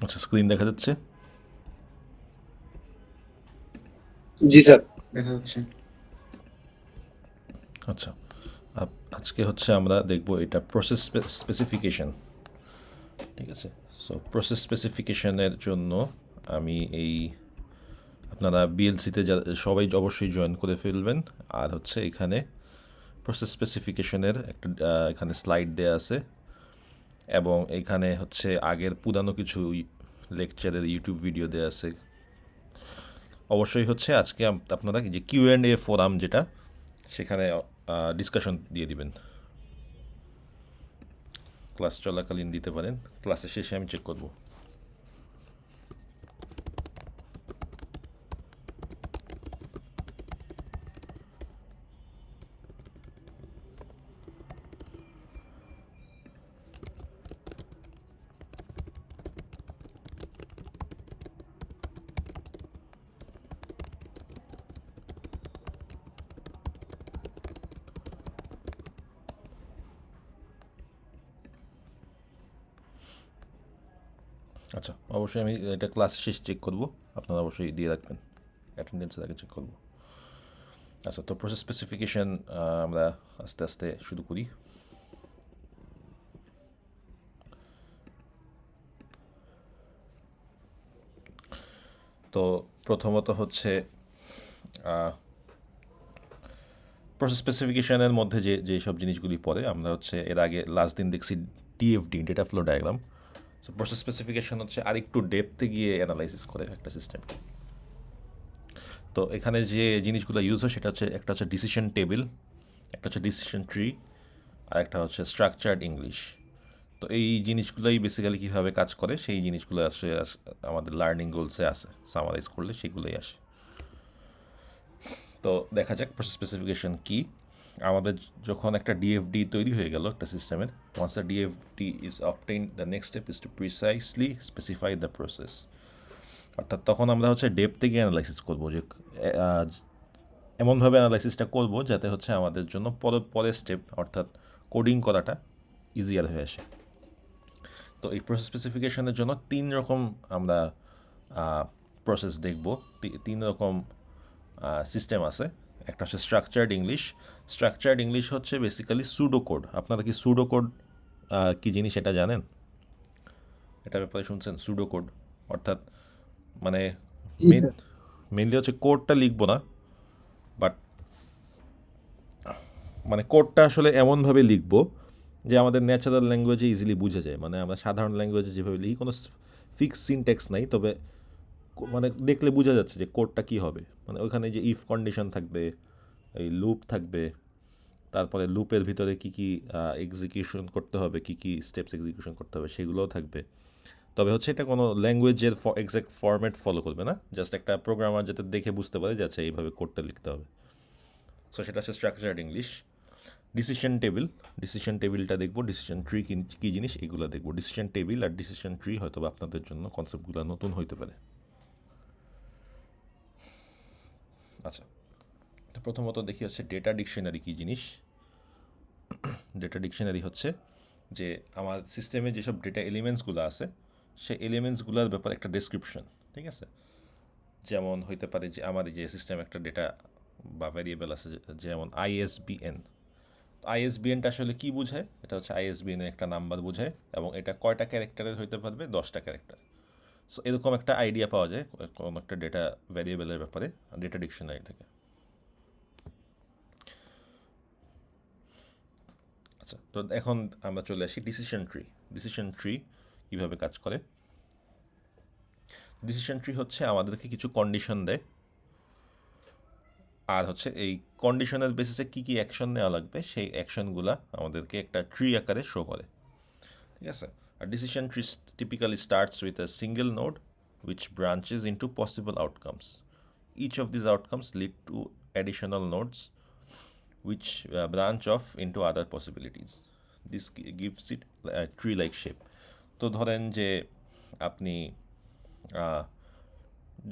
আচ্ছা, স্ক্রিন দেখা যাচ্ছে? জি স্যার, দেখা যাচ্ছে। আচ্ছা, আজকে হচ্ছে আমরা দেখব এটা প্রসেস স্পেসিফিকেশন। ঠিক আছে, সো প্রসেস স্পেসিফিকেশনের জন্য আমি আপনারা বিএলসিতে সবাই অবশ্যই জয়েন করে ফেলবেন। আর হচ্ছে এখানে প্রসেস স্পেসিফিকেশনের একটা এখানে স্লাইড দেয়া আছে, এবং এখানে হচ্ছে আগের পুরানো কিছু লেকচারের ইউটিউব ভিডিও দেয়া আছে। অবশ্যই হচ্ছে আজকে আপনারা যে কিউ&এ ফোরাম যেটা, সেখানে ডিসকাশন দিয়ে দিবেন। ক্লাস চলাকালীন দিতে পারেন, ক্লাসের শেষে আমি চেক করব। আচ্ছা, অবশ্যই আমি এটা ক্লাসের শেষে চেক করব, আপনারা অবশ্যই দিয়ে রাখবেন, অ্যাটেন্ডেন্সের আগে চেক করব। আচ্ছা, তো প্রসেস স্পেসিফিকেশন আমরা আস্তে আস্তে শুরু করি। তো প্রথমত হচ্ছে প্রসেস স্পেসিফিকেশনের মধ্যে যেসব জিনিসগুলি পড়ে, আমরা হচ্ছে এর আগে লাস্ট দিন দেখছি ডিএফডি, data flow diagram. So process specification হচ্ছে আরেকটু ডেপথে গিয়ে অ্যানালাইসিস করে একটা সিস্টেমকে। তো এখানে যে জিনিসগুলো ইউজ হয় সেটা হচ্ছে, একটা হচ্ছে ডিসিশন টেবিল, একটা হচ্ছে ডিসিশন ট্রি, আর একটা হচ্ছে স্ট্রাকচার্ড ইংলিশ। তো এই জিনিসগুলোই বেসিক্যালি কীভাবে কাজ করে সেই জিনিসগুলো আসে আমাদের লার্নিং গোলসে আসে, সামারাইজ করলে সেগুলোই আসে। তো দেখা যাক প্রসেস স্পেসিফিকেশন কী। আমাদের যখন একটা ডিএফডি তৈরি হয়ে গেল একটা সিস্টেমের, once the DFD is obtain, the next step is to precisely specify the process. অর্থাৎ তখন আমরা হচ্ছে ডেপথ থেকে অ্যানালাইসিস করবো, যে এমনভাবে অ্যানালাইসিসটা করব যাতে হচ্ছে আমাদের জন্য পরের স্টেপ অর্থাৎ কোডিং করাটা ইজিয়ার হয়ে আসে। তো এই প্রসেস স্পেসিফিকেশনের জন্য তিন রকম আমরা প্রসেস দেখব, তিন রকম সিস্টেম আছে। একটা হচ্ছে স্ট্রাকচার্ড ইংলিশ। স্ট্রাকচার্ড ইংলিশ হচ্ছে বেসিক্যালি সুডো কোড। আপনারা কি সুডো কোড কী জিনিস এটা জানেন? এটার ব্যাপারে শুনছেন? সুডো কোড অর্থাৎ মানে জি মেন স্যার। মেনলি হচ্ছে কোডটা লিখবো না, বাট মানে কোডটা আসলে এমনভাবে লিখবো যে আমাদের ন্যাচারাল ল্যাঙ্গুয়েজে ইজিলি বোঝা যায়। মানে আমরা সাধারণ ল্যাঙ্গুয়েজে যেভাবে লিখি, কোনো ফিক্স সিনট্যাক্স নাই, তবে মানে দেখলে বোঝা যাচ্ছে যে কোডটা কী হবে। মানে ওইখানে যে ইফ কন্ডিশন থাকবে, এই লুপ থাকবে, তারপরে লুপের ভিতরে কী কী এক্সিকিউশন করতে হবে, কী কী স্টেপস এক্সিকিউশন করতে হবে সেগুলোও থাকবে। তবে হচ্ছে এটা কোনো ল্যাঙ্গুয়েজের এক্সাক্ট ফরম্যাট ফলো করবে না, জাস্ট একটা প্রোগ্রামার যাতে দেখে বুঝতে পারে যে আচ্ছা এইভাবে কোডটা লিখতে হবে। সো সেটা হচ্ছে structured English. Decision table, decision টেবিলটা দেখবো। ডিসিশন ট্রি কী জিনিস এগুলো দেখবো। ডিসিশন টেবিল আর ডিসিশন ট্রি হয়তো বা আপনাদের জন্য কনসেপ্টগুলো নতুন হইতে পারে। আচ্ছা, তো প্রথমত দেখি হচ্ছে ডেটা ডিকশনারি কী জিনিস। ডেটা ডিকশনারি হচ্ছে যে আমার সিস্টেমে যেসব ডেটা এলিমেন্টসগুলো আছে সেই এলিমেন্টসগুলোর ব্যাপারে একটা ডেসক্রিপশন। ঠিক আছে, যেমন হইতে পারে যে আমার যে সিস্টেম একটা ডেটা বা ভ্যারিয়েবল আছে, যেমন আইএসবিএন। আইএসবিএনটা আসলে কী বোঝায়? এটা হচ্ছে আইএসবিএনের একটা নাম্বার বোঝায়, এবং এটা কয়টা ক্যারেক্টারের হইতে পারবে? 10টা ক্যারেক্টার। সো এরকম একটা আইডিয়া পাওয়া যায় কোনো একটা ডেটা ভ্যারিয়েবলের ব্যাপারে ডেটা ডিকশনারি থেকে। আচ্ছা, তো এখন আমরা চলে আসি ডিসিশন ট্রি। ডিসিশন ট্রি কীভাবে কাজ করে? ডিসিশন ট্রি হচ্ছে আমাদেরকে কিছু কন্ডিশন দেয়, আর হচ্ছে এই কন্ডিশনের বেসিসে কী কী অ্যাকশন নেওয়া লাগবে সেই অ্যাকশনগুলো আমাদেরকে একটা ট্রি আকারে শো করে। ঠিক আছে, আর decision tree typically starts with a single node which branches into possible outcomes. Each of these outcomes lead to additional nodes which branch off into other possibilities. This gives it a tree-like shape. তো ধরেন যে আপনি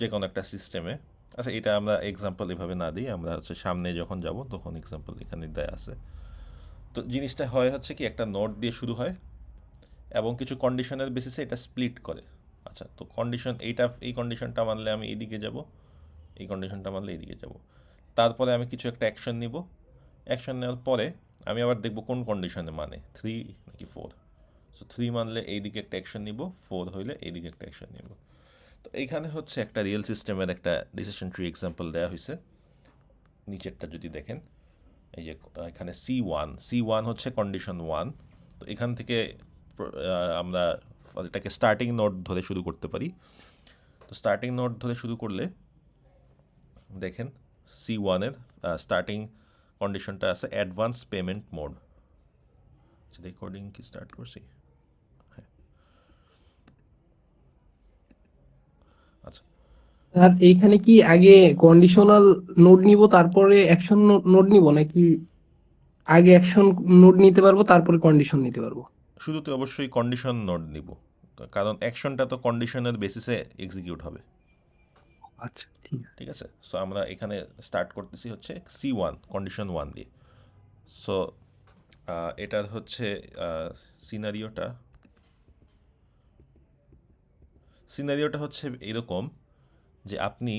যে কোনো একটা সিস্টেমে, আচ্ছা এটা আমরা এক্সাম্পল এভাবে না দিই, আমরা হচ্ছে সামনে যখন যাব তখন এক্সাম্পল এখানে দেয়া আছে। তো জিনিসটা হয় হচ্ছে কি, একটা নোড দিয়ে শুরু হয় এবং কিছু কন্ডিশনের বেসিসে এটা স্প্লিট করে। আচ্ছা, তো কন্ডিশন এই কন্ডিশনটা মানলে আমি এইদিকে যাব, এই কন্ডিশনটা মানলে এইদিকে যাব। তারপরে আমি কিছু একটা অ্যাকশন নিব, অ্যাকশন নেওয়ার পরে আমি আবার দেখব কোন কন্ডিশনে মানে 3 নাকি 4। সো 3 মানলে এইদিকে একটা অ্যাকশন নিব, 4 হইলে এইদিকে একটা অ্যাকশন নিব। তো এইখানে হচ্ছে একটা রিয়েল সিস্টেমের একটা ডিসিশন ট্রি এক্সাম্পল দেওয়া হয়েছে। নিচেরটা যদি দেখেন, এই যে এখানে সি ওয়ান হচ্ছে কন্ডিশন 1। তো এখান থেকে আমরা এটাকে স্টার্টিং নোড ধরে শুরু করতে পারি। তো স্টার্টিং নোড ধরে শুরু করলে দেখেন সি ওয়ানের স্টার্টিং কন্ডিশনটা আছে অ্যাডভান্স পেমেন্ট মোড। রেকর্ডিং কি স্টার্ট করছি? হ্যাঁ, আচ্ছা। আর এইখানে কি আগে কন্ডিশনাল নোড নিব তারপরে অ্যাকশন নোড নিব, নাকি আগে অ্যাকশন নোড নিতে পারবো তারপরে কন্ডিশন নিতে পারবো? শুরুতে অবশ্যই কন্ডিশন নোড নিব, কারণ অ্যাকশনটা তো কন্ডিশনের বেসিসে এক্সিকিউট হবে। আচ্ছা, ঠিক আছে। ঠিক আছে, সো আমরা এখানে স্টার্ট করতেছি হচ্ছে সি ওয়ান কন্ডিশন 1 দিয়ে। সো এটার হচ্ছে সিনারিওটা সিনারিওটা হচ্ছে এরকম যে আপনি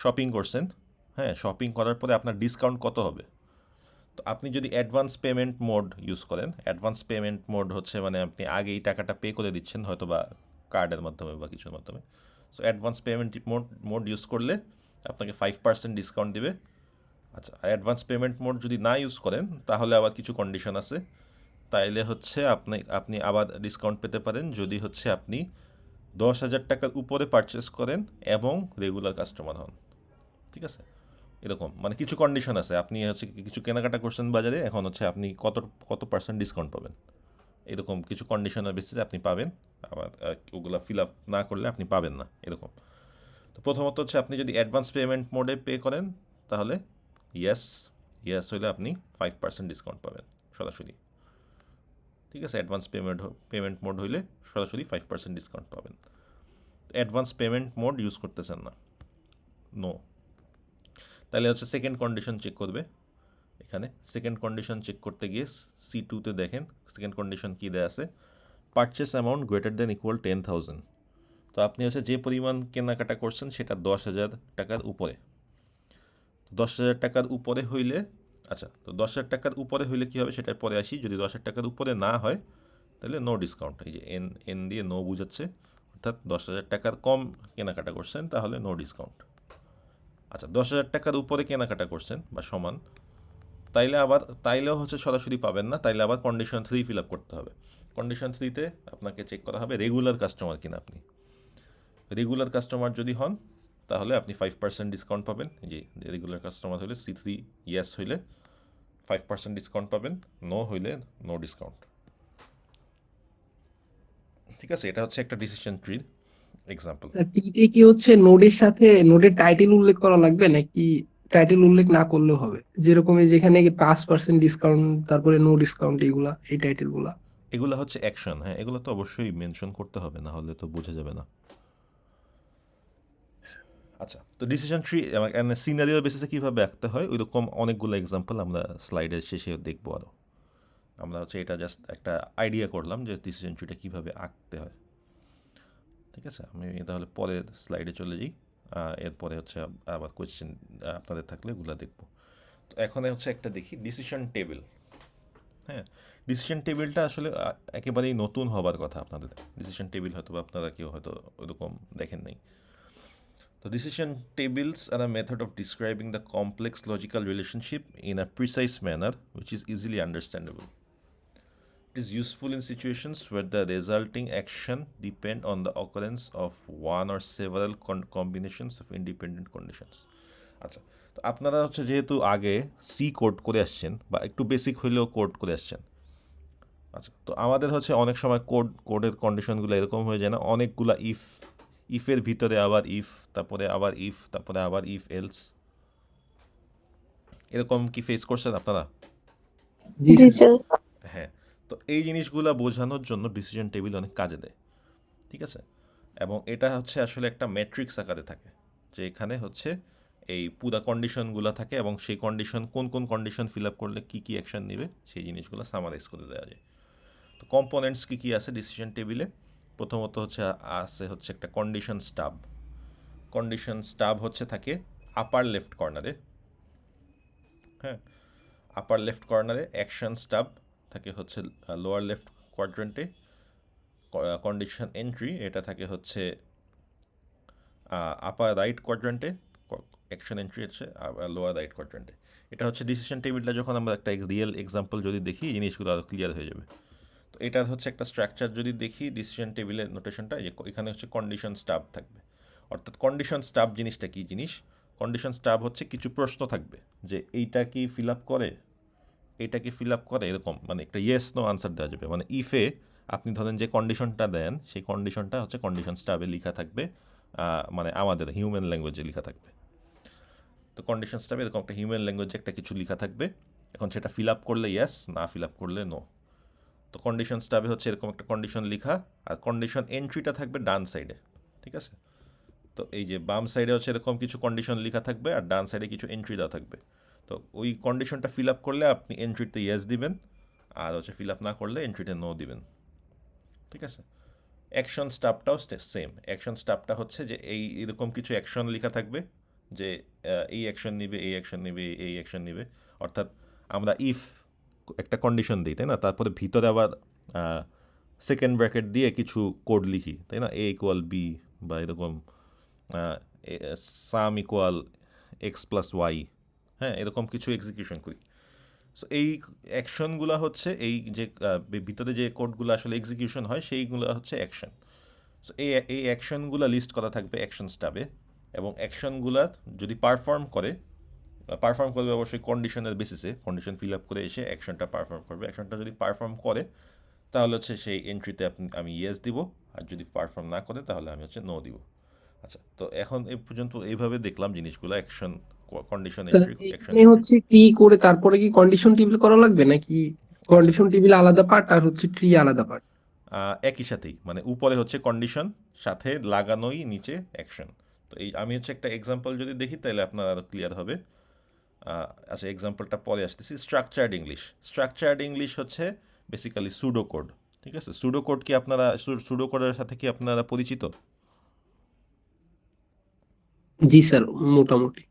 শপিং করছেন। হ্যাঁ, শপিং করার পরে আপনার ডিসকাউন্ট কত হবে? তো আপনি যদি অ্যাডভান্স পেমেন্ট মোড ইউজ করেন, অ্যাডভান্স পেমেন্ট মোড হচ্ছে মানে আপনি আগেই টাকাটা পে করে দিচ্ছেন হয়তো বা কার্ডের মাধ্যমে বা কিছুর মাধ্যমে। So advance payment mode use করলে আপনাকে 5% ডিসকাউন্ট দিবে। আচ্ছা, অ্যাডভান্স পেমেন্ট মোড যদি না ইউজ করেন তাহলে আবার কিছু কন্ডিশন আছে। তাইলে হচ্ছে আপনি আবার ডিসকাউন্ট পেতে পারেন যদি হচ্ছে আপনি 10,000 টাকার উপরে পারচেস করেন এবং রেগুলার কাস্টমার হন। ঠিক আছে, এরকম মানে কিছু কন্ডিশন আছে। আপনি হচ্ছে কিছু কেনাকাটা করছেন বাজারে, এখন হচ্ছে আপনি কত কত পার্সেন্ট ডিসকাউন্ট পাবেন, এরকম কিছু কন্ডিশনের বেসিসে আপনি পাবেন। আবার ওগুলো ফিল আপ না করলে আপনি পাবেন না, এরকম। তো প্রথমত হচ্ছে আপনি যদি অ্যাডভান্স পেমেন্ট মোডে পে করেন তাহলে ইয়েস ইয়েস হইলে আপনি 5% ডিসকাউন্ট পাবেন সরাসরি। ঠিক আছে, অ্যাডভান্স পেমেন্ট মোড হইলে সরাসরি 5% ডিসকাউন্ট পাবেন। অ্যাডভান্স পেমেন্ট মোড ইউজ করতেছেন না, নো। তাহলে হচ্ছে সেকেন্ড কন্ডিশন চেক করবে। এখানে সেকেন্ড কন্ডিশন চেক করতে গিয়ে সি2তে দেখেন সেকেন্ড কন্ডিশন কী দেয়া আছে, purchase amount greater than equal 10,000। তো আপনি হচ্ছে যে পরিমাণ কেনাকাটা করছেন সেটা 10,000 টাকার উপরে। 10,000 টাকার উপরে হইলে, আচ্ছা, তো 10,000 টাকার উপরে হইলে কী হবে সেটা পরে আসি। যদি 10,000 টাকার উপরে না হয় তাহলে নো ডিসকাউন্ট। এই যে এন এন দিয়ে নো বুঝাচ্ছে, অর্থাৎ 10,000 টাকার কম কেনাকাটা করছেন তাহলে নো ডিসকাউন্ট। আচ্ছা, 10,000 টাকার উপরে কেনাকাটা করছেন বা সমান, তাইলেও হচ্ছে সরাসরি পাবেন না, তাইলে আবার কন্ডিশন 3 ফিল আপ করতে হবে। কন্ডিশন 3তে আপনাকে চেক করা হবে রেগুলার কাস্টমার কিনা আপনি। রেগুলার কাস্টমার যদি হন তাহলে আপনি 5% ডিসকাউন্ট পাবেন। যে রেগুলার কাস্টমার হলে সি3 ইয়েস হইলে 5% ডিসকাউন্ট পাবেন, নো হইলে নো ডিসকাউন্ট। ঠিক আছে, এটা হচ্ছে একটা ডিসিশন ট্রির এক্সাম্পল। টিতে কি হচ্ছে নোডের সাথে নোডের টাইটেল উল্লেখ করা লাগবে, নাকি টাইটেল উল্লেখ না করলেও হবে? যেরকম এই যেখানে 5% ডিসকাউন্ট, তারপরে নো ডিসকাউন্ট, এগুলা এই টাইটেল গুলা। এগুলো হচ্ছে অ্যাকশন, হ্যাঁ, এগুলো তো অবশ্যই মেনশন করতে হবে, না হলে তো বোঝা যাবে না। আচ্ছা, তো ডিসিশন ট্রি সিনারিও বেসিসে কীভাবে আঁকতে হয় ওইরকম অনেকগুলো এক্সাম্পল আমরা স্লাইডের শেষে দেখবো আরও। আমরা হচ্ছে এটা জাস্ট একটা আইডিয়া করলাম যে ডিসিশন ট্রিটা কীভাবে আঁকতে হয়। ঠিক আছে, আমি তাহলে পরের স্লাইডে চলে যাই। এরপরে হচ্ছে আবার কোয়েশ্চেন আপনাদের থাকলে ওগুলো দেখবো। তো এখন হচ্ছে একটা দেখি ডিসিশন টেবিল। হ্যাঁ, ডিসিশন টেবিলটা আসলে একেবারেই নতুন হবার কথা আপনাদের। ডিসিশন টেবিল হয়তো আপনারা কেউ হয়তো ওরকম দেখেন নাই। So decision tables are a method of describing the complex logical relationship in a precise manner which is easily understandable. It is useful in situations where the resulting action depend on the occurrence of one or several combinations of independent conditions. আচ্ছা, তো আপনারা হচ্ছে যেহেতু আগে C code করে আসছেন বা একটু বেসিক হইলেও কোড করে আসছেন। আচ্ছা, তো আমাদের হচ্ছে অনেক সময় কোডের কন্ডিশনগুলো এরকম হয়ে যায় না, অনেকগুলা ইফের ভিতরে আবার ইফ, তারপরে আবার ইফ, তারপরে আবার ইফ এলস, এরকম কি ফেস করছেন আপনারা? জি স্যার। হ্যাঁ, তো এই জিনিসগুলো বোঝানোর জন্য ডিসিশন টেবিল অনেক কাজে দেয়। ঠিক আছে, এবং এটা হচ্ছে আসলে একটা ম্যাট্রিক্স আকারে থাকে, যে এখানে হচ্ছে এই পুরা কন্ডিশনগুলো থাকে এবং সেই কন্ডিশন কোন কোন কন্ডিশন ফিল আপ করলে কী কী অ্যাকশন নেবে সেই জিনিসগুলো সামারাইজ করে দেওয়া যায়। তো কম্পোনেন্টস কী কী আছে ডিসিশন টেবিলে? প্রথমত হচ্ছে আছে হচ্ছে একটা কন্ডিশন স্টাব। কন্ডিশন স্টাব হচ্ছে থাকে আপার লেফট কর্নারে, হ্যাঁ, আপার লেফট কর্নারে। অ্যাকশন স্টাব থাকে হচ্ছে লোয়ার লেফট কোয়াড্রেন্টে। কন্ডিশন এন্ট্রি এটা থাকে হচ্ছে আপার রাইট কোয়াড্রেন্টে। অ্যাকশন এন্ট্রি হচ্ছে লোয়ার রাইট কোয়াড্রেন্টে। এটা হচ্ছে ডিসিশন টেবিলটা যখন আমরা একটা রিয়েল এক্সাম্পল যদি দেখি এই জিনিসগুলো আরও ক্লিয়ার হয়ে যাবে। তো এটার হচ্ছে একটা স্ট্রাকচার যদি দেখি ডিসিশন টেবিলের নোটেশনটা, এখানে হচ্ছে কন্ডিশন স্টাব থাকবে। অর্থাৎ কন্ডিশন স্টাব জিনিসটা কী জিনিস? কন্ডিশন স্টাব হচ্ছে কিছু প্রশ্ন থাকবে যে এইটা কি ফিল আপ করে, এটা কি ফিল আপ করে, এরকম মানে একটা ইয়েস নো আনসার দেওয়া যাবে। মানে ইফে আপনি ধরেন যে কন্ডিশনটা দেন সেই কন্ডিশনটা হচ্ছে কন্ডিশন স্টাবে লেখা থাকবে, মানে আমাদের হিউম্যান ল্যাঙ্গুয়েজে লেখা থাকবে। তো কন্ডিশন স্টাবে এরকম একটা হিউম্যান ল্যাঙ্গুয়েজে একটা কিছু লেখা থাকবে। এখন সেটা ফিল আপ করলে ইয়েস, না ফিল আপ করলে নো। তো কন্ডিশন স্টাবে হচ্ছে এরকম একটা কন্ডিশন লেখা, আর কন্ডিশন এন্ট্রিটা থাকবে ডান সাইডে, ঠিক আছে? তো এই যে বাম সাইডে হচ্ছে এরকম কিছু কন্ডিশন লেখা থাকবে আর ডান সাইডে কিছু এন্ট্রি দেওয়া থাকবে। তো ওই কন্ডিশনটা ফিল আপ করলে আপনি এন্ট্রিতে ইয়েস দিবেন, আর হচ্ছে ফিল আপ না করলে এন্ট্রিতে নো দিবেন, ঠিক আছে? অ্যাকশন স্টাবটাও সেম। অ্যাকশন স্টাবটা হচ্ছে যে এরকম কিছু অ্যাকশন লেখা থাকবে যে এই অ্যাকশন নিবে, এই অ্যাকশন নিবে, এই অ্যাকশন নিবে। অর্থাৎ আমরা ইফ একটা কন্ডিশন দিই, তাই না? তারপরে ভিতরে আবার সেকেন্ড ব্র্যাকেট দিয়ে কিছু কোড লিখি, তাই না? এ ইকুয়াল বি বা এরকম sum equal X plus Y, হ্যাঁ, এরকম কিছু এক্সিকিউশন করি। সো এই অ্যাকশনগুলো হচ্ছে এই যে ভিতরে যে কোডগুলো আসলে এক্সিকিউশন হয় সেইগুলো হচ্ছে অ্যাকশন। সো এই অ্যাকশনগুলো লিস্ট করা থাকবে অ্যাকশন স্টাবে, এবং অ্যাকশনগুলো যদি পারফর্ম করবে অবশ্যই কন্ডিশনের বেসিসে, কন্ডিশন ফিল আপ করে এসে অ্যাকশনটা পারফর্ম করবে। অ্যাকশনটা যদি পারফর্ম করে তাহলে হচ্ছে সেই এন্ট্রিতে আমি ইয়েস দিব, আর যদি পারফর্ম না করে তাহলে আমি হচ্ছে নো দিব। আচ্ছা, তো এখন এই পর্যন্ত এইভাবে দেখলাম জিনিসগুলো, অ্যাকশন, কন্ডিশন তা এন্ট্রি, অ্যাকশন এখানে এন্ট্রি। হচ্ছে ট্রি করে তারপরে কি কন্ডিশন টেবিল করা লাগবে নাকি আচ্ছা, কন্ডিশন টেবিল আলাদা পার্ট আর হচ্ছে ট্রি আলাদা পার্ট? একই সাথেই, মানে উপরে হচ্ছে কন্ডিশন, সাথে লাগানোই নিচে অ্যাকশন। তো এই আমি হচ্ছে একটা এক্সাম্পল যদি দেখি তাহলে আপনার আরও ক্লিয়ার হবে। আচ্ছা, এক্সাম্পলটা পরে আসতেছি। Structured English. স্ট্রাকচার্ড ইংলিশ হচ্ছে বেসিক্যালি সুডো কোড, ঠিক আছে? সুডো কোড কি আপনারা, সুডো কোডের সাথে কি আপনারা পরিচিত? জি স্যার, মোটামুটি।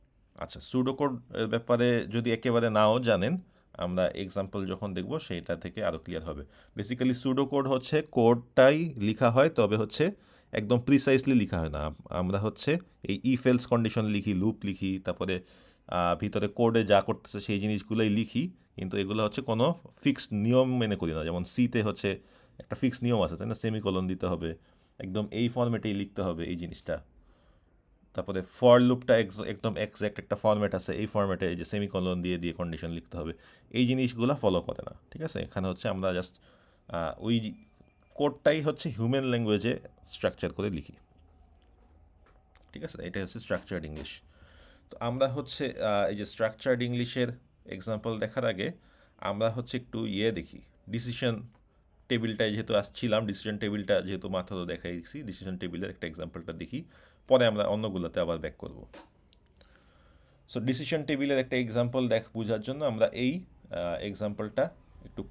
আচ্ছা, সুডো কোড এর ব্যাপারে যদি একেবারে নাও জানেন, আমরা এক্সাম্পল যখন দেখব সেইটা থেকে আরও ক্লিয়ার হবে। বেসিক্যালি সুডো কোড হচ্ছে কোডটাই লেখা হয়, তবে হচ্ছে একদম প্রিসাইসলি লেখা হয় না। আমরা হচ্ছে এই ইফ এলস কন্ডিশন লিখি, লুপ লিখি, তারপরে ভিতরে কোডে যা করতেছে সেই জিনিসগুলোই লিখি, কিন্তু এগুলো হচ্ছে কোনো ফিক্সড নিয়ম মেনে করি না। যেমন সিতে হচ্ছে একটা ফিক্সড নিয়ম আছে, তাই না? সেমিকোলন দিতে হবে, একদম এই ফরম্যাটেই লিখতে হবে এই জিনিসটা। তারপরে ফর লুপটা একদম এক্স্যাক্ট একটা ফরম্যাট আছে, এই ফরম্যাটে এই যে সেমিকোলন দিয়ে দিয়ে কন্ডিশন লিখতে হবে, এই জিনিসগুলো ফলো করে না, ঠিক আছে? এখানে হচ্ছে আমরা জাস্ট ওই কোডটাই হচ্ছে হিউম্যান ল্যাঙ্গুয়েজে স্ট্রাকচার করে লিখি, ঠিক আছে? এটাই হচ্ছে স্ট্রাকচার্ড ইংলিশ। তো আমরা হচ্ছে এই যে স্ট্রাকচার্ড ইংলিশের এক্সাম্পল দেখার আগে আমরা হচ্ছে একটু দেখি ডিসিশন টেবিলটায় যেহেতু আসছিলাম, ডিসিশন টেবিলটা যেহেতু মাথাতে দেখাইছি, ডিসিশন টেবিলের একটা এক্সাম্পলটা দেখি, পরে আমরা অন্যগুলোতে আবার ব্যাক করব। সো ডিসিশন টেবিলের একটা এক্সাম্পল বোঝার জন্য আমরা এই এক্সাম্পলটা একটু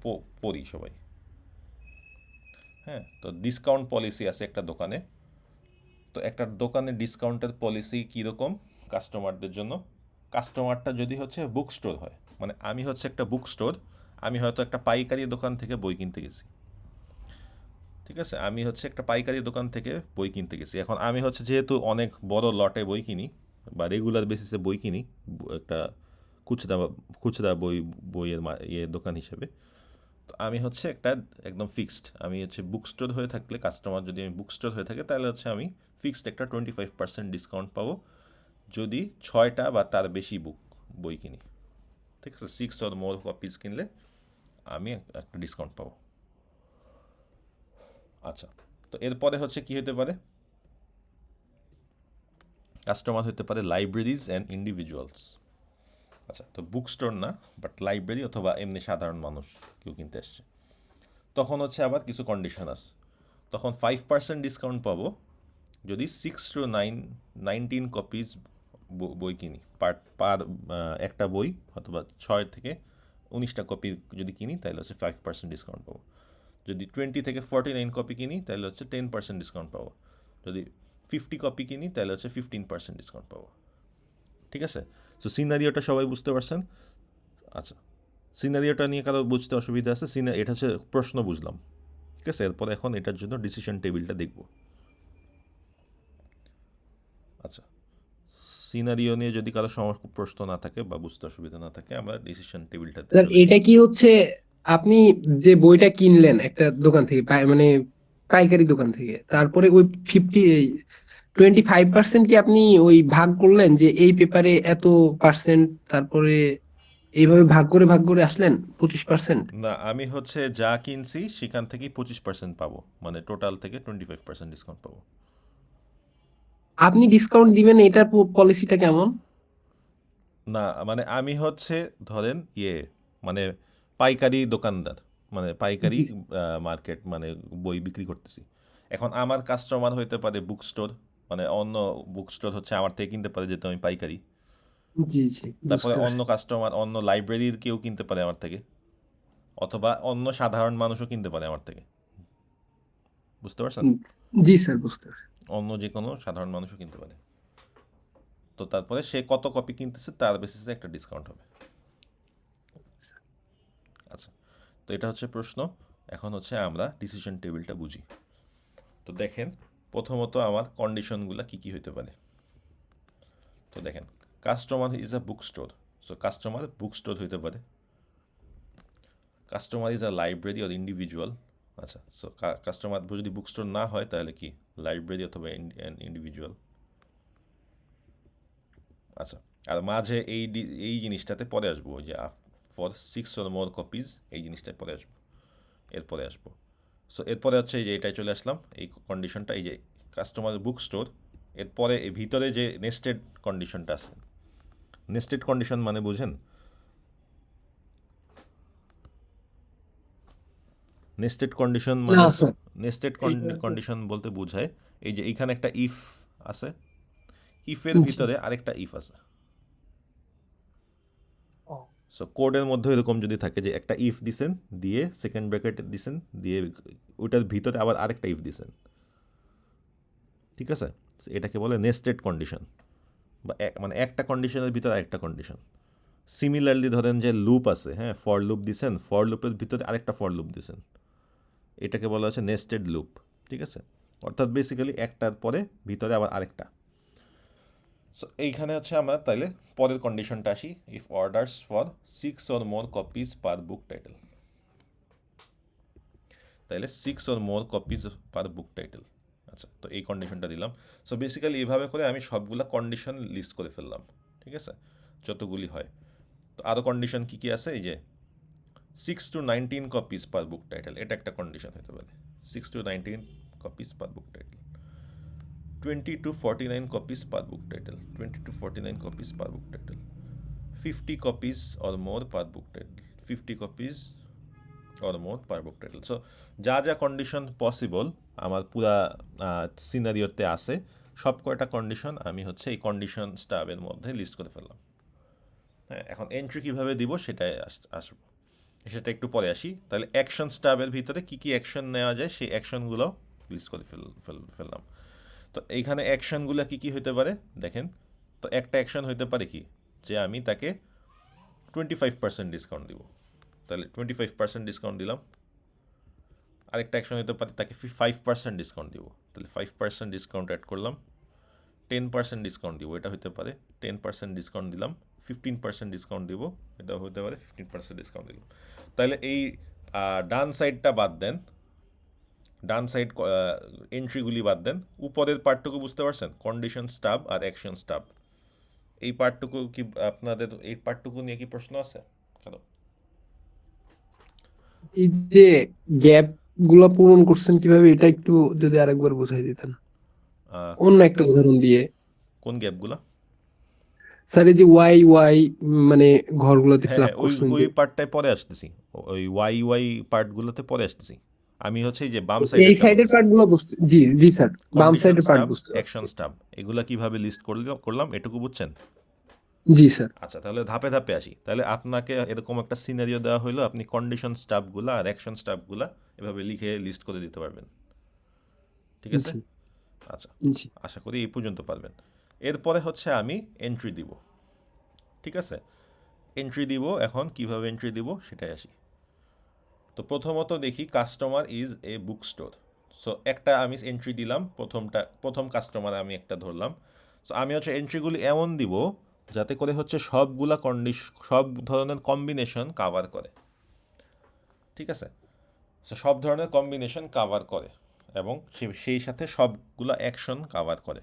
পড়ি সবাই। হ্যাঁ, তো ডিসকাউন্ট পলিসি আছে একটা দোকানে। তো একটা দোকানে ডিসকাউন্টের পলিসি কীরকম কাস্টমারদের জন্য? কাস্টমারটা যদি হচ্ছে বুক স্টোর হয়, মানে আমি হচ্ছে একটা বুক স্টোর, আমি হয়তো একটা পাইকারি দোকান থেকে বই কিনতে গেছি, ঠিক আছে? আমি হচ্ছে একটা পাইকারি দোকান থেকে বই কিনতে গেছি। এখন আমি হচ্ছে যেহেতু অনেক বড় লটে বই কিনি বা রেগুলার বেসিসে বই কিনি, একটা খুচরা খুচরা বইয়ের দোকান হিসেবে, তো আমি হচ্ছে একটা একদম ফিক্সড, আমি হচ্ছে বুক স্টোর হয়ে থাকলে, কাস্টমার যদি আমি বুক স্টোর হয়ে থাকে তাহলে হচ্ছে আমি ফিক্সড একটা 25% ডিসকাউন্ট পাবো যদি 6টা বা তার বেশি বই কিনি, ঠিক আছে? 6 অর মোর কপিস কিনলে আমি একটা ডিসকাউন্ট পাবো। আচ্ছা, তো এরপরে হচ্ছে কি হতে পারে? কাস্টমার হতে পারে লাইব্রেরিজ অ্যান্ড ইন্ডিভিজুয়ালস। আচ্ছা, তো বুক স্টোর না, বাট লাইব্রেরি অথবা এমনি সাধারণ মানুষ কেউ কিনতে আসছে, তখন হচ্ছে আবার কিছু কন্ডিশন আছে। তখন 5% ডিসকাউন্ট পাবো যদি 6 to 19 কপিজ বই কিনি, পার একটা বই অথবা 6 থেকে 19টা কপি যদি কিনি তাহলে হচ্ছে 5% ডিসকাউন্ট পাবো। যদি 20 থেকে 49 কপি কিনি তাহলে হচ্ছে 10% ডিসকাউন্ট পাবো, যদি 50 কপি কিনি তাহলে হচ্ছে 15% ডিসকাউন্ট পাবো। ঠিক আছে, সো সিনারিওটা সবাই বুঝতে পারছেন? আচ্ছা, সিনারিওটা নিয়ে কারো বুঝতে অসুবিধা আছে? এটা হচ্ছে প্রশ্ন বুঝলাম, ঠিক আছে। এরপর এখন এটার জন্য ডিসিশন টেবিলটা দেখব। আচ্ছা, সিনারিও নিয়ে যদি কারো প্রশ্ন না থাকে বা বুঝতে অসুবিধা না থাকে, আমরা ডিসিশন টেবিলটাতে স্যার চলে যাই। এটা কি হচ্ছে আপনি যে বইটা কিনলেন একটা দোকান থেকে মানে পাইকারি দোকান থেকে, তারপরে ওই 25% কি আপনি ওই ভাগ করলেন যে এই পেপারে এত পার্সেন্ট, তারপরে এইভাবে ভাগ করে আসলেন 25%? না, আমি হচ্ছে যা কিনছি সেখান থেকেই 25% পাবো, মানে টোটাল থেকে 25% ডিসকাউন্ট পাবো। আপনি ডিসকাউন্ট দিবেন, এটার পলিসিটা কেমন? না, মানে আমি হচ্ছে ধরেন মানে পাইকারি দোকানদার, মানে পাইকারি জি মার্কেট, মানে বই বিক্রি করতেছি। এখন আমার কাস্টমার হইতে পারে বুক স্টোর, মানে অন্য বুক স্টোর হচ্ছে আমার থেকে কিনতে পারে যেহেতু আমি পাইকারি। জি জি, তারপরে বুঝতে অন্য পারছি। কাস্টমার অন্য লাইব্রেরির কেউ কিনতে পারে আমার থেকে, অথবা অন্য সাধারণ মানুষও কিনতে পারে আমার থেকে। বুঝতে পারছেন? হুম, জি স্যার, বুঝতে পারছি। অন্য যে কোনো সাধারণ মানুষও কিনতে পারে। তো তারপরে সে কত কপি কিনতেছে তার বেসিসে একটা ডিসকাউন্ট হবে। আচ্ছা, তো এটা হচ্ছে প্রশ্ন। এখন হচ্ছে আমরা ডিসিশন টেবিলটা বুঝি। তো দেখেন, প্রথমত আমার কন্ডিশনগুলো কি কি হইতে পারে। তো দেখেন, customer is a book store, so customer book store হইতে পারে। Customer is a library or individual. আচ্ছা, সো কাস্টমার যদি বুক স্টোর না হয় তাহলে কি লাইব্রেরি অথবা ইন্ডিভিজুয়াল। আচ্ছা, আর মাঝে এই জিনিসটাতে পরে আসবো, ওই যে ফর 6 or more কপিজ, এই জিনিসটায় পরে আসবো, এরপরে আসবো। সো এরপরে হচ্ছে এই যে এটাই চলে আসলাম, এই কন্ডিশনটা, এই যে কাস্টমার বুক স্টোর, এরপরে এই ভিতরে যে নেস্টেড কন্ডিশনটা আছে। নেস্টেড কন্ডিশন মানে বুঝেন? নেস্টেড কন্ডিশন মানে, না স্যার, নেস্টেড কন্ডিশন বলতে বোঝায় এই যে এইখানে একটা ইফ আছে, ইফের জি। ভিতরে আরেকটা ইফ আছে। ও, সো কোডের মধ্যে এরকম যদি থাকে যে একটা ইফ দিছেন, দিয়ে সেকেন্ড ব্র্যাকেট দিছেন, দিয়ে ওইটার ভিতরে আবার আরেকটা ইফ দিছেন, ঠিক আছে। এটাকে বলে নেস্টেড কন্ডিশন, বা মানে একটা কন্ডিশনের ভিতরে আরেকটা কন্ডিশন। সিমিলারলি ধরেন যে লুপ আছে, হ্যাঁ, ফর লুপ দিছেন, ফর লুপের ভিতরে আরেকটা ফর লুপ দিছেন, এটাকে বলা হচ্ছে নেস্টেড লুপ, ঠিক আছে। অর্থাৎ বেসিক্যালি একটার পরে ভিতরে আবার আরেকটা। সো এইখানে হচ্ছে আমরা তাইলে পরের কন্ডিশনটা আসি, if orders for 6 or more copies per book title, তাইলে 6 or more copies per book title. আচ্ছা, তো এই কন্ডিশনটা দিলাম। সো বেসিক্যালি এইভাবে করে আমি সবগুলা কন্ডিশন লিস্ট করে ফেললাম, ঠিক আছে, যতগুলি হয়। তো আরও কন্ডিশন কী কী আছে, এই যে 6 to 19 copies per book title, এটা একটা কন্ডিশন হতে পারে। 6 to 19 copies per book title. 20 to 49 copies per book title, 20 to 49 copies per book title. 50 copies or more per book title, 50 copies or more per book title. So যা যা condition possible আমার পুরা সিনারিওতে আছে, সব কয়টা condition আমি হচ্ছে এই কন্ডিশন স্টাবের মধ্যে লিস্ট করে ফেললাম। হ্যাঁ, এখন এন্ট্রি কীভাবে দিব সেটাই আসবো, সেটা একটু পরে আসি। তাহলে অ্যাকশন স্টাবের ভিতরে কী কী অ্যাকশন নেওয়া যায় সেই অ্যাকশনগুলো লিস্ট করে ফেললাম। তো এইখানে অ্যাকশনগুলো কী কী হতে পারে দেখেন। তো একটা অ্যাকশন হতে পারে কি, যে আমি তাকে 25% ডিসকাউন্ট দিব, তাহলে 25% ডিসকাউন্ট দিলাম। আরেকটা অ্যাকশন হতে পারে তাকে 5% ডিসকাউন্ট দিব, তাহলে 5% ডিসকাউন্ট অ্যাড করলাম। 10% ডিসকাউন্ট দিব, এটা হতে পারে 10% ডিসকাউন্ট দিলাম। 15% ডিসকাউন্ট দিব, এটা হতে পারে 15% ডিসকাউন্ট দিলাম। তাহলে এই ডান সাইডটা বাদ দেন, ডান সাইড এন্ট্রিগুলি বাদ দেন, উপরের পার্টটুকু বুঝতে পারছেন, কন্ডিশন স্টাব আর অ্যাকশন স্টাব। এই পার্টটুকু কি আপনাদের, এই পার্টটুকু নিয়ে কি প্রশ্ন আছে? কেন? এই যে গ্যাপ গুলা পূরণ করছেন কিভাবে, এটা একটু যদি আরেকবার বুঝাই দিতেন অন্য একটা উদাহরণ দিয়ে। কোন গ্যাপগুলো? স্যার এই যে ওয়াই ওয়াই মানে ঘরগুলোতে হ্যাঁ ফিল আপ হ্যাঁ, ওই করছেন ওই যে, পার্টটায় পরে আসতেছি, ওই ওয়াই পার্টগুলোতে পরে আসতেছি। আমি হচ্ছে এই যে বাম সাইডের এই সাইডের পার্ট গুলো বুঝতে, জি জি স্যার, বাম কন্ডিশন সাইডের পার্ট স্টাব, বুঝতে পারছি। অ্যাকশন স্টাব, এগুলা কিভাবে লিস্ট করলাম এটুকু বুঝছেন? জি স্যার। আচ্ছা, তাহলে ধাপে ধাপে আসি। তাহলে আপনাকে এরকম একটা সিনারিও দেওয়া হলো, আপনি কন্ডিশন স্টাবগুলা আর অ্যাকশন স্টাবগুলা এভাবে লিখে লিস্ট করে দিতে পারবেন। ঠিক আছে? জি আচ্ছা, জি আশা করি এই পর্যন্ত পারবেন। এরপরে হচ্ছে আমি এন্ট্রি দিব। ঠিক আছে? এন্ট্রি দিব, এখন কিভাবে এন্ট্রি দিব সেটাই আসি। তো প্রথমত দেখি customer is A book store. So একটা আমি এন্ট্রি দিলাম, প্রথম কাস্টমার আমি একটা ধরলাম। সো আমি হচ্ছে এন্ট্রিগুলি এমন দিব যাতে করে হচ্ছে সব ধরনের কম্বিনেশন কাভার করে। ঠিক আছে? সো সব ধরনের কম্বিনেশন কাভার করে এবং সেই সাথে সবগুলা অ্যাকশন কাভার করে।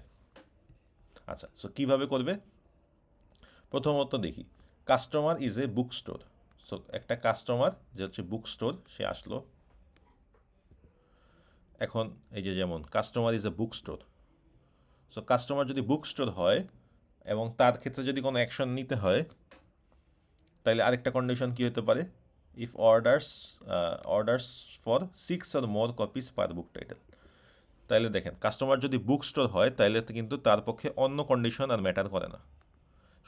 আচ্ছা, সো কীভাবে করবে? প্রথমত দেখি customer is A book store. So একটা কাস্টমার যে হচ্ছে বুক স্টোর, সে আসলো। এখন এই যে যেমন customer is A book store, so customer যদি বুক স্টোর হয় এবং তার ক্ষেত্রে যদি কোনো অ্যাকশন নিতে হয়, তাহলে আরেকটা কন্ডিশন কী হতে পারে? If orders for 6 or more copies per book title. তাইলে দেখেন কাস্টমার যদি বুক স্টোর হয় তাইলে তো কিন্তু তার পক্ষে অন্য কন্ডিশন আর ম্যাটার করে না,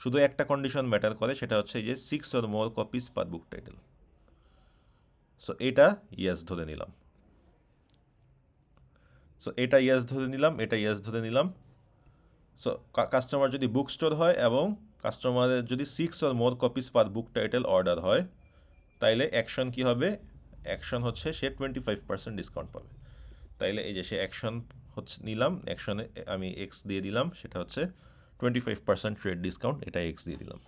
শুধু একটা কন্ডিশন ম্যাটার করে, সেটা হচ্ছে এই যে 6 or more copies per book title. So এটা ইয়েস ধরে নিলাম। সো এটা ইয়েস ধরে নিলাম, এটা ইয়েস ধরে নিলাম। সো কাস্টমার যদি বুক স্টোর হয় এবং কাস্টমারের যদি 6 or more copies per book title order হয়, তাইলে অ্যাকশন কী হবে? অ্যাকশন হচ্ছে সে 25% ডিসকাউন্ট পাবে। তাইলে এই যে সে অ্যাকশন হচ্ছে নিলাম, অ্যাকশনে আমি এক্স দিয়ে দিলাম, সেটা হচ্ছে 25% ট্রেড ডিসকাউন্ট, এটা এক্স দিয়ে দিলাম।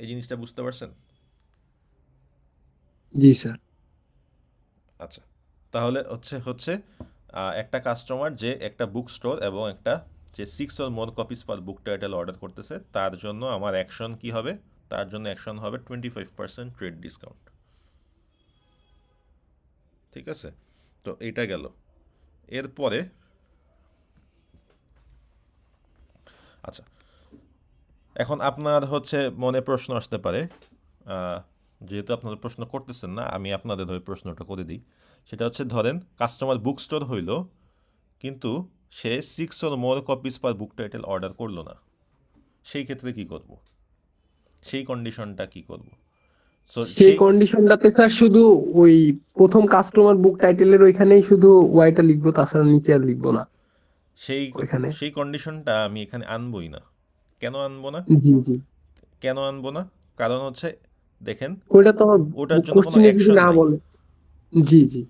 এই জিনিসটা বুঝতে পারছেন? জি স্যার। আচ্ছা, তাহলে হচ্ছে একটা কাস্টমার যে একটা বুক স্টোর এবং একটা যে 6 or more copies per book title order করতেছে, তার জন্য আমার অ্যাকশন কি হবে? তার জন্য অ্যাকশন হবে 25% ট্রেড ডিসকাউন্ট। ঠিক আছে? তো এইটা গেল। এরপরে আচ্ছা, এখন আপনার হচ্ছে মনে প্রশ্ন আসতে পারে, যেহেতু আপনারা প্রশ্ন করতেছেন না, আমি আপনাদের হয়ে প্রশ্নটা করে দিই। সেটা হচ্ছে, ধরেন কাস্টমার বুক স্টোর হইল কিন্তু সে 6 or more copies per book title order করলো না, সেই ক্ষেত্রে কি করব? সেই কন্ডিশনটা কি করব? সো সেই কন্ডিশনটাতে স্যার শুধু ওই প্রথম কাস্টমার বুক টাইটেলের ওইখানেই শুধু ওয়াইটা লিখবো, তাছাড়া নিচে আর লিখবো না সেই ওইখানে। সেই কন্ডিশনটা আমি এখানে আনবই না। কেন আনবো না? জি জি। কেন আনবো না? কারণ হচ্ছে দেখেন, ওইটা তো ওটার জন্য কোনো কোশ্চেনে যদি অ্যাকশন না নাই, বলে। জি জি।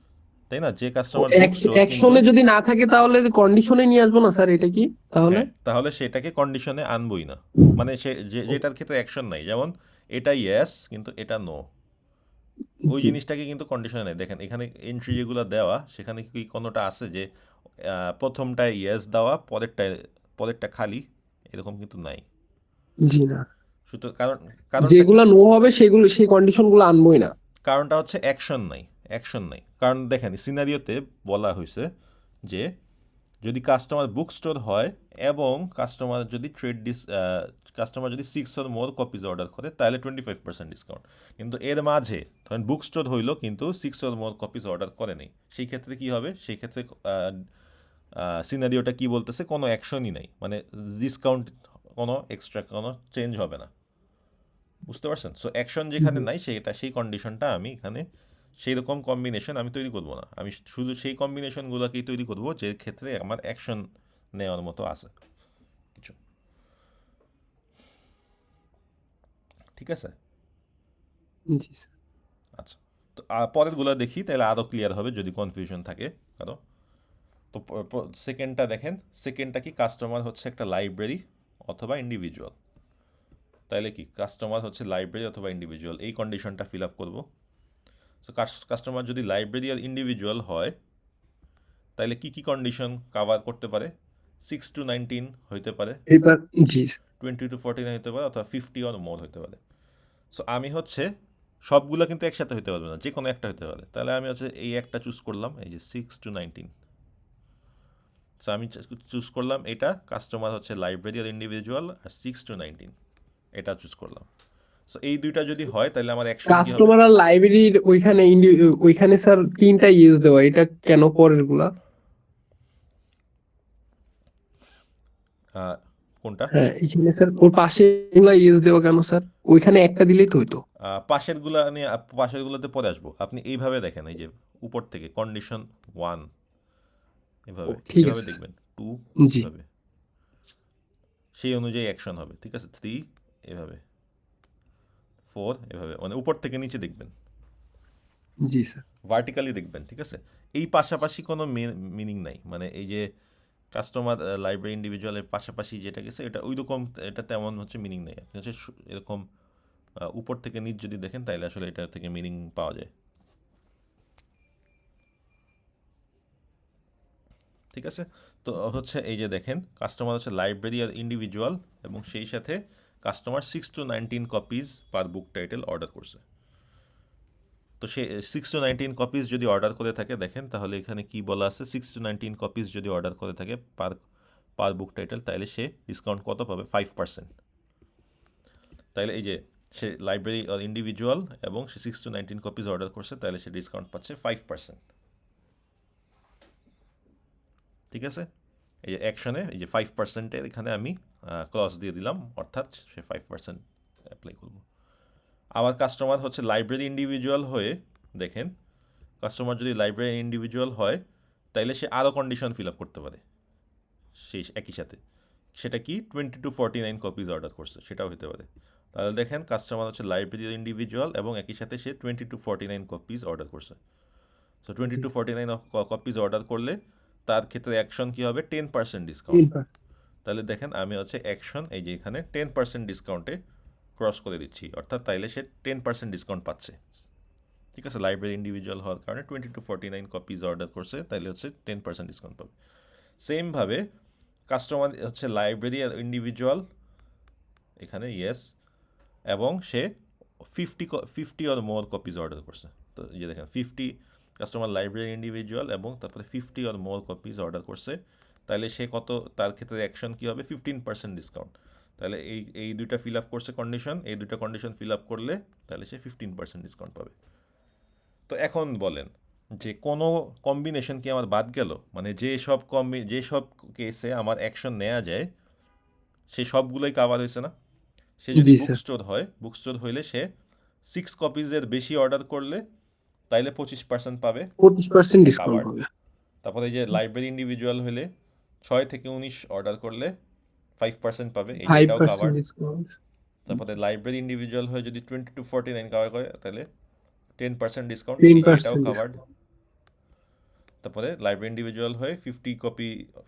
তাই না? যে ও কাস্টমার বুক স্টোর কিন্তু, অ্যাকশনে যদি না থাকে তাহলে কন্ডিশনে নিয়ে আসবো না স্যার, এটা কি তাহলে? হ্যাঁ, তাহলে সেটাকে কন্ডিশনে আনবই না। মানে সে যেটার ক্ষেত্রে অ্যাকশন নাই, যেমন এটা ইয়েস কিন্তু এটা নো, ওই জি জিনিসটাকে কিন্তু কন্ডিশনে নেই। দেখেন এখানে এন্ট্রি যেগুলো দেওয়া, সেখানে কি কোনোটা আছে যে প্রথমটায় ইয়েস দেওয়া, পরেরটা খালি, এরকম কিন্তু নাই। জি না। কারণটা কি? যেগুলা নো হবে সেগুলো সেই কন্ডিশন গুলো আনবোই না। কারণটা হচ্ছে অ্যাকশন নাই। কারণ দেখেন সিনারিওতে বলা হয়েছে যে যদি কাস্টমার বুক স্টোর হয় এবং কাস্টমার যদি 6 or more কপিজ অর্ডার করে, তাহলে 25% ডিসকাউন্ট। কিন্তু এর মাঝে ধরেন বুক স্টোর হইলো কিন্তু 6 or more কপিজ অর্ডার করে নেই, সেই ক্ষেত্রে কি হবে? সেই ক্ষেত্রে সিনারিওটা কি বলতেছে? কোনো অ্যাকশনই নাই, মানে ডিসকাউন্ট কোনো এক্সট্রা কোনো চেঞ্জ হবে না। বুঝতে পারছেন? সো অ্যাকশন যেখানে নাই, সেই কন্ডিশনটা আমি এখানে সেই রকম কম্বিনেশন আমি তৈরি করব না। আমি শুধু সেই কম্বিনেশনগুলোকেই তৈরি করব যে ক্ষেত্রে আমার অ্যাকশন নেওয়ার মতো আছে কিছু। ঠিক আছে? জি স্যার। আচ্ছা, তো পরেরগুলো দেখি, তাহলে আরও ক্লিয়ার হবে যদি কনফিউশন থাকে কারো। তো সেকেন্ডটা দেখেন, সেকেন্ডটা কি? কাস্টমার হচ্ছে একটা লাইব্রেরি অথবা ইন্ডিভিজুয়াল। তাইলে কি কাস্টমার হচ্ছে লাইব্রেরি অথবা ইন্ডিভিজুয়াল, এই কন্ডিশনটা ফিল আপ করবো। সো কাস্টমার যদি লাইব্রেরি আর ইন্ডিভিজুয়াল হয়, তাহলে কি কন্ডিশন কাভার করতে পারে? 6 to 19 হইতে পারে, এবার জি 20 to 49 হতে পারে, অথবা 50 or more হতে পারে। সো আমি হচ্ছে সবগুলো কিন্তু একসাথে হতে পারবে না, যে কোনো একটা হতে পারে। তাহলে আমি হচ্ছে এই একটা চুজ করলাম, এই যে 6 to 19। সো আমি চুজ করলাম এটা, কাস্টমার হচ্ছে লাইব্রেরি আর ইন্ডিভিজুয়াল, আর 6 to 19 এটা চুজ করলাম। সো এই দুইটা যদি হয় তাহলে আমার অ্যাকশন কি হবে? কাস্টমার আর লাইব্রেরির ওইখানে ওইখানে স্যার তিনটা ইউজ দেওয়া, এটা কেন পরের গুলা? কোনটা? হ্যাঁ এখানে স্যার ওর পাশে গুলা ইউজ দেওয়া কেন স্যার? ওইখানে একটা দিলেই তো হইতো। পাশেরগুলা নিয়ে পাশেরগুলোতে পরে আসবো। আপনি এইভাবে দেখেন, এই যে উপর থেকে কন্ডিশন 1 ও এভাবে, ঠিক এভাবে আছে দেখবেন 2 স্যার। জি এভাবে, সেই অনুযায়ী অ্যাকশন হবে, ঠিক আছে? 3 এভাবে, 4 এভাবে, মানে উপর থেকে নিচে দেখবেন, জি স্যার। ভার্টিক্যালি দেখবেন, ঠিক আছে? এই পাশাপাশি কোনো মিনিং নাই, মানে এই যে কাস্টমার লাইব্রেরি ইন্ডিভিজুয়ালের পাশাপাশি যেটা গেছে এটা ওই রকম, এটা তেমন হচ্ছে মিনিং নেই। আপনি হচ্ছে এরকম উপর থেকে নিচ যদি দেখেন তাহলে আসলে এটা থেকে মিনিং পাওয়া যায়, ঠিক আছে? তো হচ্ছে এই যে দেখেন কাস্টমার হচ্ছে লাইব্রেরি আর ইন্ডিভিজুয়াল, এবং সেই সাথে customer 6 to 19 copies per book title order করছে। তো সে 6 to 19 কপিজ যদি অর্ডার করে থাকে দেখেন, তাহলে এখানে কি বলা আছে, 6 to 19 কপিজ যদি অর্ডার করে থাকে পার পার বুক টাইটেল, তাহলে সে ডিসকাউন্ট কত পাবে? 5%। তাহলে এই যে সে লাইব্রেরি আর ইন্ডিভিজুয়াল এবং সে 6 to 19 কপিজ অর্ডার করছে, তাহলে সে ডিসকাউন্ট পাচ্ছে 5%, ঠিক আছে? এই যে অ্যাকশনে এই যে 5%-এর এখানে আমি ক্লজ দিয়ে দিলাম, অর্থাৎ সে 5% অ্যাপ্লাই করব। আবার কাস্টমার হচ্ছে লাইব্রেরি ইন্ডিভিজুয়াল হয়ে দেখেন, কাস্টমার যদি লাইব্রেরি ইন্ডিভিজুয়াল হয় তাইলে সে আরও কন্ডিশন ফিল আপ করতে পারে সেই একই সাথে। সেটা কি? 20 to 49 কপিজ অর্ডার করছে, সেটাও হতে পারে। তাহলে দেখেন কাস্টমার হচ্ছে লাইব্রেরি ইন্ডিভিজুয়াল এবং একই সাথে সে 20 to 49 কপিজ অর্ডার করছে। সো 20 to 49 কপিজ অর্ডার করলে তার ক্ষেত্রে অ্যাকশন কী হবে? 10% ডিসকাউন্ট। তাহলে দেখেন আমি হচ্ছে অ্যাকশন এই যে এখানে 10% ডিসকাউন্টে ক্রস করে দিচ্ছি, অর্থাৎ তাইলে সে 10% ডিসকাউন্ট পাচ্ছে, ঠিক আছে? লাইব্রেরি ইন্ডিভিজুয়াল হওয়ার কারণে 20 to 49 কপিজ অর্ডার করছে, তাইলে হচ্ছে 10% ডিসকাউন্ট পাবে। সেমভাবে কাস্টমার হচ্ছে লাইব্রেরি আর ইন্ডিভিজুয়াল এখানে ইয়েস, এবং সে 50 অর মোর কপিজ অর্ডার করছে। তো এই যে দেখেন 50 কাস্টমার লাইব্রেরি ইন্ডিভিজুয়াল এবং তারপরে 50 অর মোর কপিজ অর্ডার করছে, তাহলে সে কত, তার ক্ষেত্রে অ্যাকশন কী হবে? 15% ডিসকাউন্ট। তাহলে এই দুইটা ফিল আপ করছে কন্ডিশন, এই দুইটা কন্ডিশন ফিল আপ করলে তাহলে সে 15% ডিসকাউন্ট পাবে। তো এখন বলেন যে কোনো কম্বিনেশন কি আমার বাদ গেল? মানে যে সব কেসে আমার অ্যাকশন নেওয়া যায় সেই সবগুলোই কাভার হয়েছে না? সে যদি জি বুক স্যার। স্টোর হয়, বুক স্টোর হইলে সে 6 কপিজের বেশি অর্ডার করলে তাইলে 25% পাবে 25% ডিসকাউন্ট কাভার্ড। পাবে। তারপরে এই যে লাইব্রেরি ইন্ডিভিজুয়াল হলে 6 থেকে 19 অর্ডার করলে 5% পাবে, এই যে এটাও 5% কাভার্ড। ডিসকাউন্ট। তারপরে লাইব্রেরি ইন্ডিভিজুয়াল হয়ে যদি 20 to 49 কাভার করে তাহলে 10% ডিসকাউন্ট, এই যে এটাও 10% কাভার্ড। ডিসকাউন্ট। তারপরে লাইব্রেরি ইন্ডিভিজুয়াল হয়ে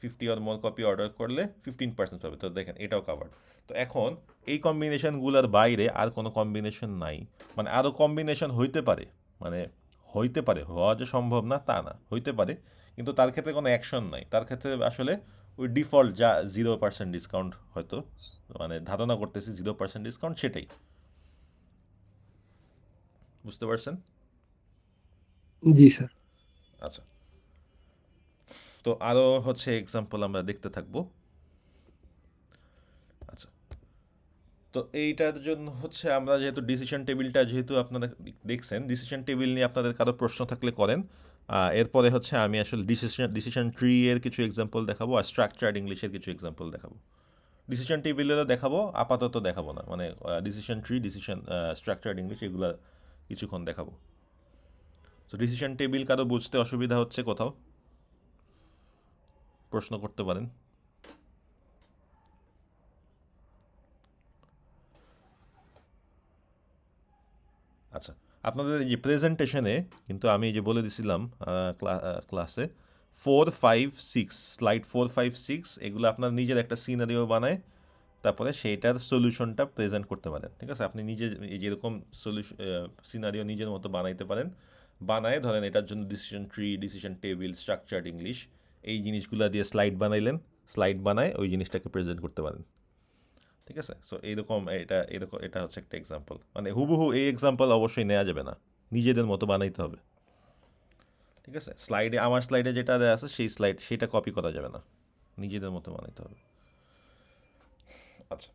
50 অর মোর কপি অর্ডার করলে 15% পাবে, তো দেখেন এটাও কাভার্ড। তো এখন এই কম্বিনেশনগুলোর বাইরে আর কোনো কম্বিনেশন নাই, মানে আরও কম্বিনেশন হইতে পারে, মানে হইতে পারে, হওয়া যে সম্ভব না তা না, হইতে পারে, কিন্তু তার ক্ষেত্রে কোনো অ্যাকশন নাই। তার ক্ষেত্রে আসলে ওই ডিফল্ট যা 0% ডিসকাউন্ট হয়তো, মানে ধারণা করতেছি 0% ডিসকাউন্ট, সেটাই। বুঝতে পারছেন? জি স্যার। আচ্ছা, তো আরও হচ্ছে এক্সাম্পল আমরা দেখতে থাকবো। আচ্ছা, তো এইটার জন্য হচ্ছে আমরা যেহেতু ডিসিশন টেবিলটা যেহেতু আপনারা দেখছেন, ডিসিশন টেবিল নিয়ে আপনাদের কারো প্রশ্ন থাকলে করেন। এরপরে হচ্ছে আমি আসলে ডিসিশন ট্রি এর কিছু এক্সাম্পল দেখাবো, আর স্ট্রাকচার্ড ইংলিশের কিছু এক্সাম্পল দেখাবো। ডিসিশন টেবিলেরও দেখাবো, আপাতত দেখাবো না, মানে decision tree, decision structured English এগুলো কিছুক্ষণ দেখাবো। তো ডিসিশন টেবিল কারো বুঝতে অসুবিধা হচ্ছে কোথাও, প্রশ্ন করতে পারেন। আচ্ছা, আপনাদের এই যে প্রেজেন্টেশনে কিন্তু আমি এই যে বলে দিছিলাম ক্লাসে 4, 5, 6 স্লাইড 4, 5, 6 এগুলো আপনার নিজের একটা সিনারিও বানায় তারপরে সেইটার সলিউশনটা প্রেজেন্ট করতে পারেন, ঠিক আছে? আপনি নিজে এই যেরকম সিনারিও নিজের মতো বানাইতে পারেন, বানায় ধরেন এটার জন্য decision tree, decision table, structured English এই জিনিসগুলো দিয়ে স্লাইড বানাইলেন, স্লাইড বানায় ওই জিনিসটাকে প্রেজেন্ট করতে পারেন, ঠিক আছে? সো এটা হচ্ছে একটা এক্সাম্পল, মানে হুবহু এই এক্সাম্পল অবশ্যই নেওয়া যাবে না, নিজেদের মতো বানাইতে হবে, ঠিক আছে? আমার স্লাইডে যেটা দেওয়া আছে সেই সেটা কপি করা যাবে না, নিজেদের মতো বানাইতে হবে। আচ্ছা,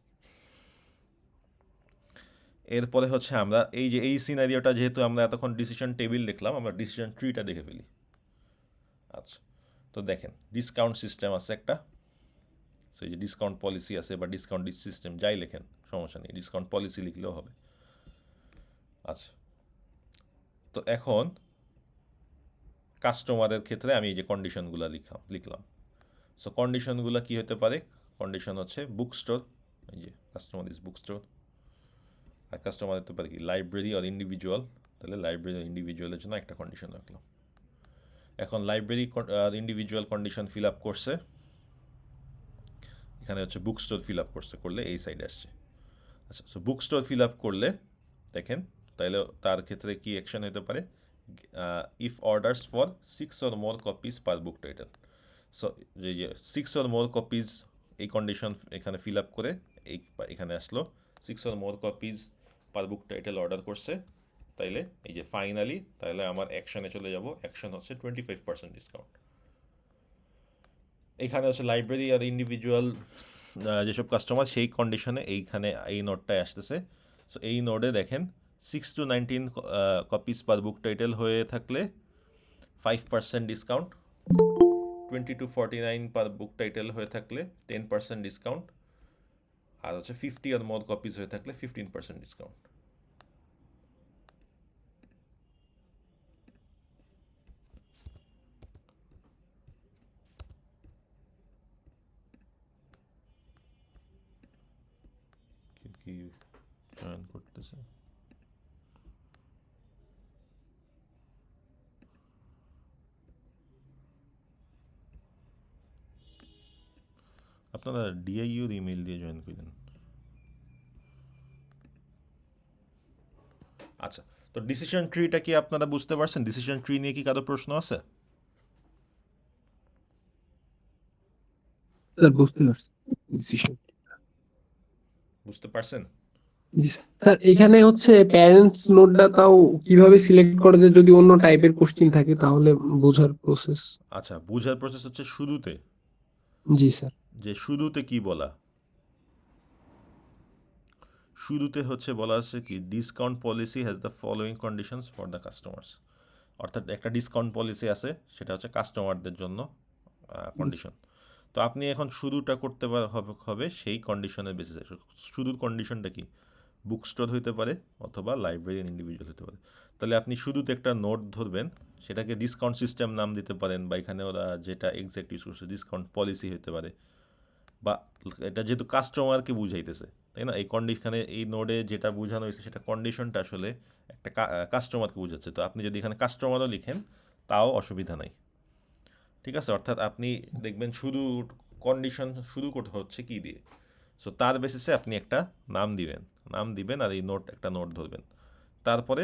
এরপরে হচ্ছে আমরা এই সিনারিওটা যেহেতু আমরা এতক্ষণ ডিসিশন টেবিল দেখলাম, আমরা ডিসিশন ট্রিটা দেখে ফেলি। আচ্ছা, তো দেখেন ডিসকাউন্ট সিস্টেম আছে একটা, সো এই যে ডিসকাউন্ট পলিসি আছে বা ডিসকাউন্ট সিস্টেম যাই লেখেন সমস্যা নেই, ডিসকাউন্ট পলিসি লিখলেও হবে। আচ্ছা, তো এখন কাস্টমারের ক্ষেত্রে আমি এই যে কন্ডিশনগুলো লিখলাম। সো কন্ডিশনগুলো কি হতে পারে? কন্ডিশন হচ্ছে বুক স্টোর, এই যে কাস্টমার ইজ বুক স্টোর। আর কাস্টমার হতে পারে কি লাইব্রেরি আর ইন্ডিভিজুয়াল, তাহলে লাইব্রেরি আর ইন্ডিভিজুয়ালের জন্য একটা কন্ডিশন রাখলাম। এখন লাইব্রেরি আর ইন্ডিভিজুয়াল কন্ডিশন ফিল আপ করছে, এখানে হচ্ছে বুক স্টোর ফিল আপ করলে এই সাইডে আসছে। আচ্ছা, so book store fill up করলে দেখেন তাহলে তার ক্ষেত্রে কি অ্যাকশন হতে পারে? If orders for 6 or more copies per book title. So যে 6 or more কপিজ এই কন্ডিশন এখানে ফিল আপ করে এখানে আসলো 6 or more copies per book title order করছে, তাইলে এই যে ফাইনালি তাহলে আমার অ্যাকশনে চলে যাব। অ্যাকশন হচ্ছে 25% ডিসকাউন্ট। এইখানে হচ্ছে লাইব্রেরি আর ইন্ডিভিজুয়াল যেসব কাস্টমার সেই কন্ডিশনে এইখানে এই নোটটায় আসতেছে। সো এই নোটে দেখেন 6 to 19 copies per book title হয়ে থাকলে 5% discount, 20 to 49 per book title হয়ে থাকলে 10% ডিসকাউন্ট, আর হচ্ছে 50 or more কপিস হয়ে থাকলে 15% ডিসকাউন্ট। কি জয়েন করতেছে? আপনারা ডিআইইউর ইমেল দিয়ে জয়েন করেন। আচ্ছা, তো ডিসিশন ট্রিটা কি আপনারা বুঝতে পারছেন? ডিসিশন ট্রি নিয়ে কি কারো প্রশ্ন আছে? স্যার বুঝতে পারছি decision। বুঝতে পারছেন? জি স্যার, এখানে হচ্ছে প্যারেন্টস নোটটা তাও কিভাবে সিলেক্ট করে যে যদি অন্য টাইপের কোশ্চেন থাকে তাহলে বোঝার প্রসেস। আচ্ছা, বুঝার প্রসেস হচ্ছে শুরুতে, জি স্যার। যে শুরুতে কি বলা, শুরুতে হচ্ছে বলা আছে কি discount policy has the following conditions for the customers. অর্থাৎ একটা ডিসকাউন্ট পলিসি আছে, সেটা হচ্ছে কাস্টমারদের জন্য কন্ডিশন। তো আপনি এখন শুরুটা করতে হবে সেই কন্ডিশনের বেসিসে। শুরুর কন্ডিশনটা কি? বুক স্টোর হইতে পারে অথবা লাইব্রেরি ইন্ডিভিজুয়াল হতে পারে। তাহলে আপনি শুরুতে একটা নোট ধরবেন, সেটাকে ডিসকাউন্ট সিস্টেম নাম দিতে পারেন, বা এখানে ওরা যেটা এক্সাক্ট ইউজ করছে ডিসকাউন্ট পলিসি হতে পারে, বা এটা যেহেতু কাস্টমারকে বুঝাইতেছে তাই না, এই কন্ডিশনে এই নোডে যেটা বোঝানো হয়েছে সেটা কন্ডিশনটা আসলে একটা কাস্টমারকে বোঝাচ্ছে। তো আপনি যদি এখানে কাস্টমারও লিখেন তাও অসুবিধা নাই, ঠিক আছে? অর্থাৎ আপনি দেখবেন শুরু কন্ডিশন শুরু করতে হচ্ছে কি দিয়ে, সো তার বেসিসে আপনি একটা নাম দিবেন আর এই একটা নোট ধরবেন। তারপরে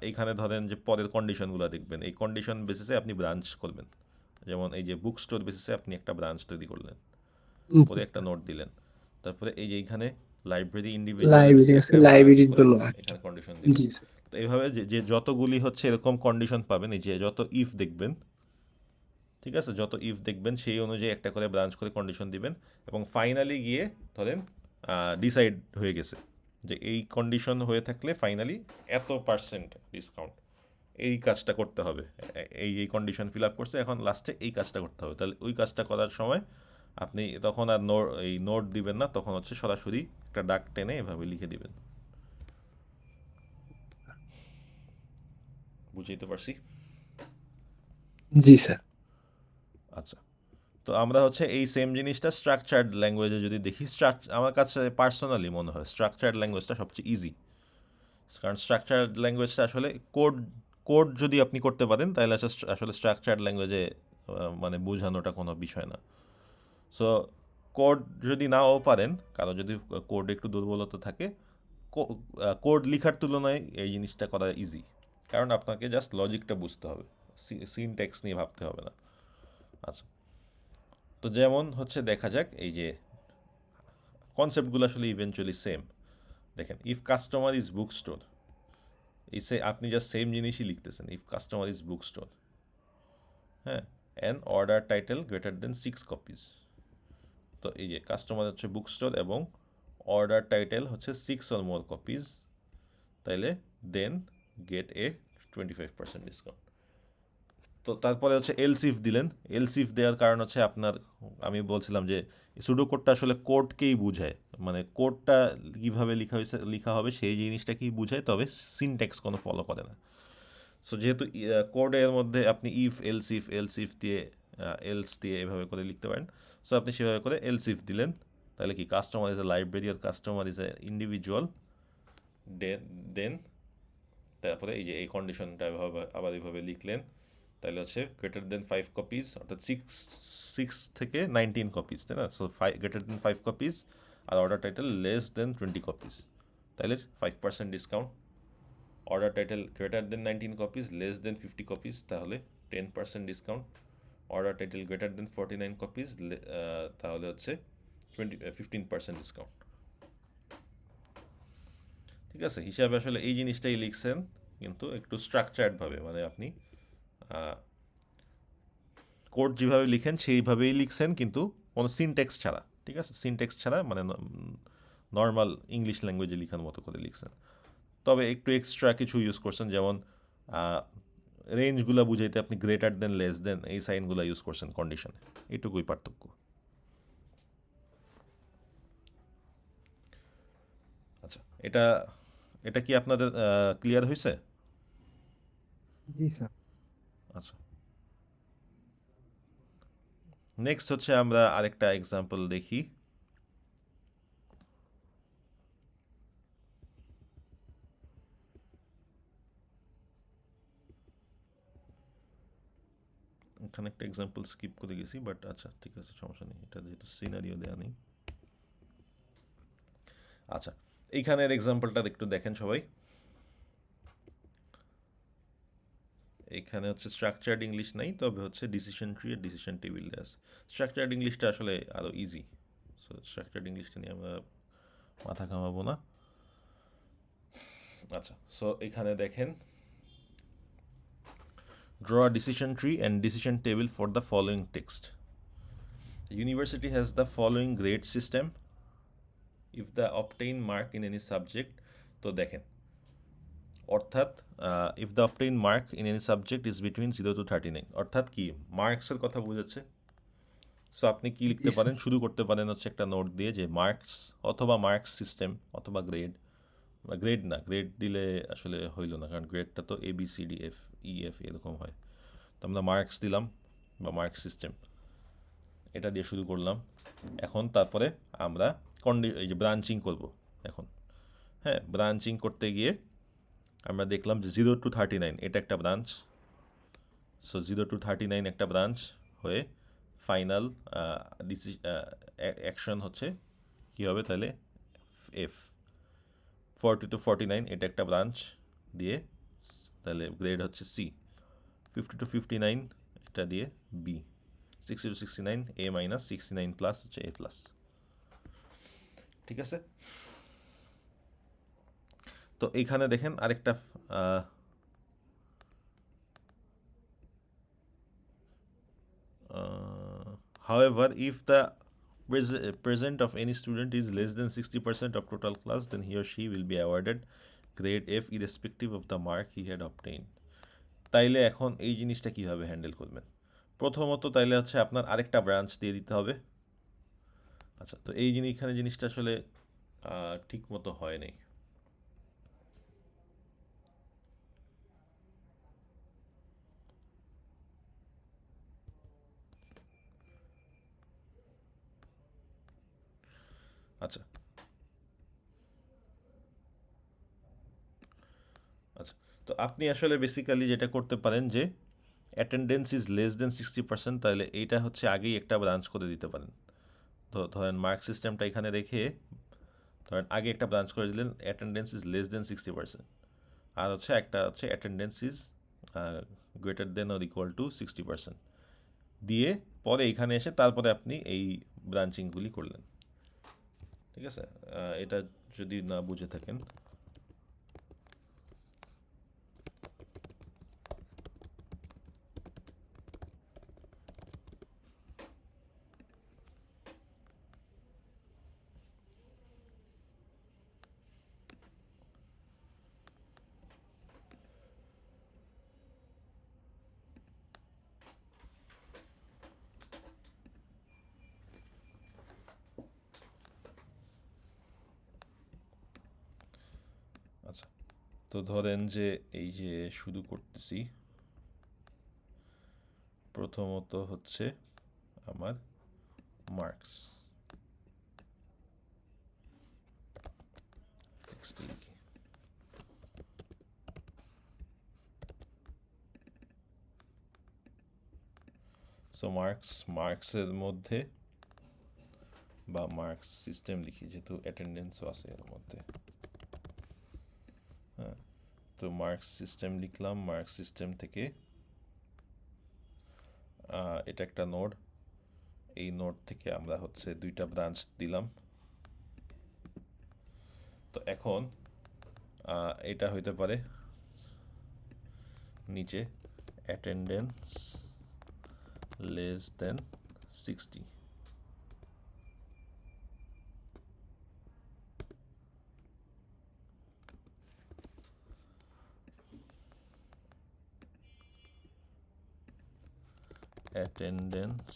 এইখানে ধরেন যে পরের কন্ডিশনগুলো দেখবেন, এই কন্ডিশন বেসিসে আপনি ব্রাঞ্চ করবেন। যেমন এই যে বুক স্টোর বেসিসে আপনি একটা ব্রাঞ্চ তৈরি করলেন, পরে একটা নোট দিলেন। তারপরে এই যে এইখানে লাইব্রেরি ইন্ডিভিজুয়াল লাইব্রেরি আছে, লাইব্রেরির জন্য একটা। এখানে কন্ডিশন দিলেন। জি স্যার। তো এইভাবে যে যতগুলি হচ্ছে এরকম কন্ডিশন পাবেন, এই যে যত ইফ দেখবেন, ঠিক আছে, যত ইফ দেখবেন সেই অনুযায়ী একটা করে ব্রাঞ্চ করে কন্ডিশন দিবেন, এবং ফাইনালি গিয়ে ধরেন ডিসাইড হয়ে গেছে যে এই কন্ডিশন হয়ে থাকলে ফাইনালি এত পার্সেন্ট ডিসকাউন্ট, এই কাজটা করতে হবে। এই কন্ডিশন ফিল আপ করছে, এখন লাস্টে এই কাজটা করতে হবে। তাহলে ওই কাজটা করার সময় আপনি তখন আর এই নোট দিবেন না, তখন হচ্ছে সরাসরি একটা দাগ টেনে এভাবে লিখে দিবেন। বুঝাইতে পারছি? জি স্যার। আচ্ছা, তো আমরা হচ্ছে এই সেম জিনিসটা স্ট্রাকচার্ড ল্যাঙ্গুয়েজে যদি দেখি, আমার কাছে পার্সোনালি মনে হয় স্ট্রাকচার্ড ল্যাঙ্গুয়েজটা সবচেয়ে ইজি। কারণ স্ট্রাকচার্ড ল্যাঙ্গুয়েজটা আসলে কোড যদি আপনি করতে পারেন তাহলে আসলে স্ট্রাকচার্ড ল্যাঙ্গুয়েজে মানে বোঝানোটা কোনো বিষয় না। সো কোড যদি নাও পারেন, কারো যদি কোড একটু দুর্বলতা থাকে, কোড লেখার তুলনায় এই জিনিসটা করা ইজি, কারণ আপনাকে জাস্ট লজিকটা বুঝতে হবে, সিনট্যাক্স নিয়ে ভাবতে হবে না। আচ্ছা, তো যেমন হচ্ছে দেখা যাক এই যে কনসেপ্টগুলো আসলে ইভেনচুয়ালি সেম। দেখেন, if customer is book store, আপনি জাস্ট সেম জিনিসই লিখতেছেন, if customer is book store, হ্যাঁ, and order title greater than 6 copies. তো এই যে কাস্টমার হচ্ছে বুক স্টোর এবং অর্ডার টাইটেল হচ্ছে 6 or more কপিজ, তাইলে দেন গেট এ 25% ডিসকাউন্ট। তো তারপরে হচ্ছে এলস ইফ দিলেন। এলস ইফ দেওয়ার কারণ হচ্ছে আপনার, আমি বলছিলাম যে সুডো কোডটা আসলে কোডকেই বুঝায়, মানে কোডটা কীভাবে লেখা হবে সেই জিনিসটাকেই বুঝায়, তবে সিনট্যাক্স কোনো ফলো করে না। সো যেহেতু কোডের মধ্যে আপনি এলস ইফ দিয়ে এলস দিয়ে এভাবে করে লিখতে পারেন, সো আপনি সেভাবে করে এলস ইফ দিলেন। তাহলে কি কাস্টমার ইজ এ লাইব্রেরি আর customer is a individual, then তারপরে এই যে এই কন্ডিশনটা আবার এইভাবে লিখলেন, তাহলে হচ্ছে গ্রেটার দেন 5 কপিজ, অর্থাৎ সিক্স থেকে 19 কপিজ, তাই না? সো গ্রেটার দেন 5 কপিজ আর order title less than 20 copies, তাহলে 5% discount. Order title greater than 19 copies less than 50 copies, তাহলে 10% discount. Order title greater than 49 copies, তাহলে হচ্ছে 15% ডিসকাউন্ট। ঠিক আছে, হিসাবে আসলে এই জিনিসটাই লিখছেন, কিন্তু একটু স্ট্রাকচার্ডভাবে, মানে আপনি কোড যেভাবে লিখেন সেইভাবেই লিখছেন, কিন্তু কোনো সিনট্যাক্স ছাড়া। ঠিক আছে, সিনট্যাক্স ছাড়া, মানে নর্মাল ইংলিশ ল্যাঙ্গুয়েজে লেখার মতো করে লিখছেন, তবে একটু এক্সট্রা কিছু ইউজ করছেন, যেমন রেঞ্জগুলো বুঝাইতে আপনি গ্রেটার দেন লেস দেন এই সাইনগুলো ইউজ করছেন কন্ডিশনে, এইটুকুই পার্থক্য। আচ্ছা, এটা এটা কি আপনাদের ক্লিয়ার হয়েছে? জি স্যার। আচ্ছা, নেক্সট হচ্ছে আমরা আরেকটা এক্সাম্পল দেখি। এখানে একটা এক্সাম্পল স্কিপ করে গেছি, বাট আচ্ছা ঠিক আছে, সমস্যা নেই, এটা যেহেতু সিনারিও দেওয়া নেই। আচ্ছা, এইখানের এক্সাম্পলটা একটু দেখেন সবাই। এখানে হচ্ছে স্ট্রাকচার্ড ইংলিশ নাই, তবে হচ্ছে ডিসিশন ট্রি আর ডিসিশন টেবিল দেওয়া আছে। স্ট্রাকচার্ড ইংলিশটা আসলে আরও ইজি, সো স্ট্রাকচার্ড ইংলিশটা নিয়ে আমরা মাথা ঘামাবো না। আচ্ছা, সো এখানে দেখেন, draw a decision tree and decision table for the following text. The university has the following grade system if the obtained mark in any subject. তো দেখেন, অর্থাৎ if the obtain mark in any subject is between 0 to 39, অর্থাৎ কি মার্কসের কথা বোঝাচ্ছে। So আপনি কি লিখতে পারেন, শুরু করতে পারেন হচ্ছে একটা নোট দিয়ে যে মার্কস অথবা মার্কস সিস্টেম অথবা গ্রেড, গ্রেড না, গ্রেড দিলে আসলে হইল না, কারণ গ্রেডটা তো ABCDFEF এরকম হয়। তো আমরা মার্কস দিলাম বা মার্কস সিস্টেম, এটা দিয়ে শুরু করলাম। এখন তারপরে আমরা এই যে ব্রাঞ্চিং করব এখন। হ্যাঁ, ব্রাঞ্চিং করতে গিয়ে আমরা দেখলাম যে 0 to 39 এটা একটা ব্রাঞ্চ। সো 0 to 39 একটা ব্রাঞ্চ হয়ে ফাইনাল অ্যাকশন হচ্ছে কী হবে, তাহলে F। 40 to 49 এটা একটা ব্রাঞ্চ দিয়ে, তাহলে গ্রেড হচ্ছে C। 50 to 59 এটা দিয়ে B। 60 to 69 A minus, 69 plus হচ্ছে A প্লাস। ঠিক আছে, তো এইখানে দেখেন আরেকটা however if the present of any student is less than 60% of total class, then he or she will be awarded grade F irrespective of the mark he had obtained. তাইলে এখন এই জিনিসটা কিভাবে হ্যান্ডেল করবেন? প্রথমত তাইলে হচ্ছে আপনার আরেকটা ব্রাঞ্চ দিয়ে দিতে হবে। আচ্ছা, তো এই এখানে জিনিসটা আসলে ঠিক মতো হয় নাই। আচ্ছা আচ্ছা, তো আপনি আসলে বেসিক্যালি যেটা করতে পারেন যে অ্যাটেন্ডেন্স ইজ লেস দেন 60%, তাহলে এইটা হচ্ছে আগেই একটা ব্রাঞ্চ করে দিতে পারেন। তো ধরেন মার্ক সিস্টেমটা এখানে রেখে ধরেন আগে একটা ব্রাঞ্চ করে দিলেন অ্যাটেন্ডেন্স ইজ লেস দেন 60%, আর হচ্ছে একটা হচ্ছে attendance is greater than or equal to 60% দিয়ে পরে এইখানে এসে তারপরে আপনি এই ব্রাঞ্চিংগুলি করলেন। ঠিক আছে, এটা যদি না বুঝে থাকেন, তো ধরেন যে এই যে শুরু করতেছি, প্রথমত হচ্ছে আমার মার্কস টেক্সট লিখি। সো মার্কসের মধ্যে বা মার্কস সিস্টেম লিখি, যেহেতু অ্যাটেন্ডেন্সও আছে এর মধ্যে। হ্যাঁ, তো মার্কস সিস্টেম লিখলাম। মার্কস সিস্টেম থেকে এটা একটা নোড, এই নোড থেকে আমরা হচ্ছে দুইটা ব্রাঞ্চ দিলাম। তো এখন এটা হইতে পারে নিচে attendance less than 60। attendance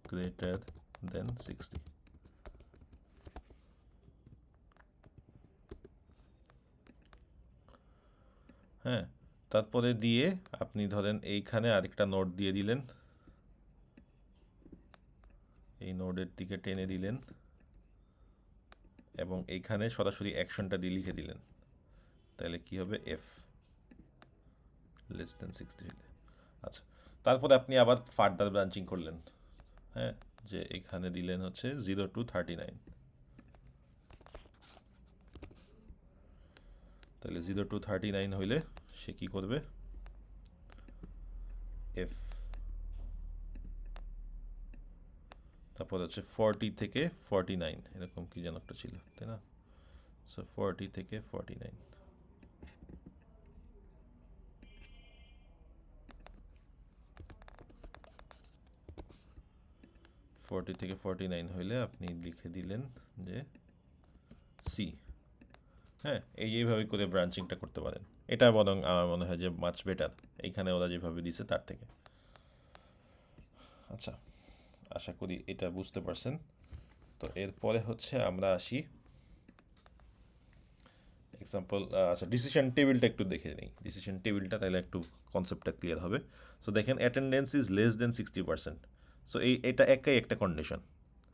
greater than 60। হ্যাঁ, তারপরে দিয়ে আপনি ধরেন এইখানে আরেকটা নোড দিয়ে দিলেন, এই নোডের দিকে টেনে দিলেন এবং এইখানে সরাসরি অ্যাকশনটা দিয়ে লিখে দিলেন। তাহলে কি হবে? এফ লেস দেন 60 হলে। আচ্ছা, তারপরে আপনি আবার ফার্দার ব্রাঞ্চিং করলেন। হ্যাঁ, যে এখানে দিলেন হচ্ছে 0 to 39। তাহলে 0 to 39 হইলে সে কি করবে? এফ, তারপর হচ্ছে 40 থেকে 49, এরকম কি যেন একটা ছিল, তাই না? সো 40 থেকে 49। থেকে 49 হইলে আপনি লিখে দিলেন যে সি। হ্যাঁ, এইভাবে করে ব্রাঞ্চিংটা করতে পারেন। এটা বরং আমার মনে হয় যে মাচ বেটার এইখানে ওরা যেভাবে দিছে তার থেকে। আচ্ছা, আশা করি এটা বুঝতে পারছেন। তো এরপরে হচ্ছে আমরা আসি এক্সাম্পল। আচ্ছা, ডিসিশন টেবিলটা একটু দেখে নিই। ডিসিশন টেবিলটা তাহলে একটু কনসেপ্টটা ক্লিয়ার হবে। সো দেখেন, attendance is less than 60%। So এটা একাই একটা কন্ডিশন।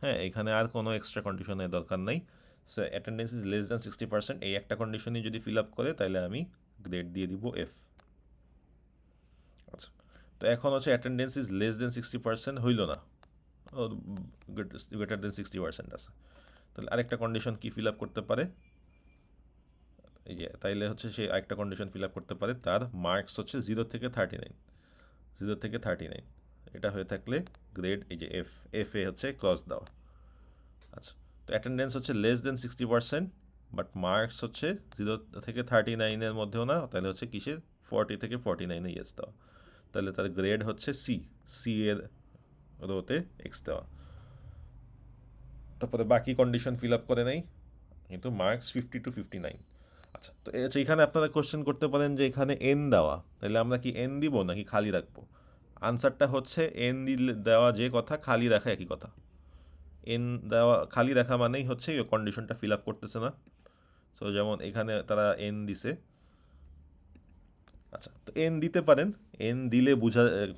হ্যাঁ, এখানে আর কোনো এক্সট্রা কন্ডিশনের দরকার নাই। So attendance is less than 60%, এই একটা কন্ডিশনই যদি ফিল আপ করে তাহলে আমি গ্রেড দিয়ে দিব এফ। আচ্ছা, তো এখন হচ্ছে অ্যাটেন্ডেন্স ইজ লেস দেন 60% হইল না, গ্রেটার দেন 60% আছে। তাহলে আরেকটা কন্ডিশন কি ফিল আপ করতে পারে? এই যে তাইলে হচ্ছে সে আরেকটা কন্ডিশন ফিল আপ করতে পারে, তার মার্কস হচ্ছে 0 থেকে 39। 0 থেকে 39 এটা হয়ে থাকলে গ্রেড এই যে এফ এ হচ্ছে ক্রস দেওয়া। আচ্ছা, তো অ্যাটেন্ডেন্স হচ্ছে লেস দেন 60%, বাট মার্কস হচ্ছে 0 থেকে 39-এর মধ্যেও না, তাহলে হচ্ছে কিসের? 40 থেকে 49-এ ইয়েস দেওয়া। তাহলে তার গ্রেড হচ্ছে সি এর রোতে এক্স দেওয়া। তারপরে বাকি কন্ডিশন ফিল আপ করে নেই, কিন্তু মার্কস 50 to 59। আচ্ছা, তো এইখানে আপনারা কোশ্চেন করতে পারেন যে এখানে এন দেওয়া, তাহলে আমরা কি এন দিব নাকি খালি রাখবো? আনসারটা হচ্ছে এন দেওয়া যে কথা, খালি রাখা একই কথা। এন দেওয়া খালি রাখা মানেই হচ্ছে এই কন্ডিশনটা ফিল আপ করতেছে না। সো যেমন এখানে তারা এন দিছে। আচ্ছা, তো এন দিতে পারেন, এন দিলে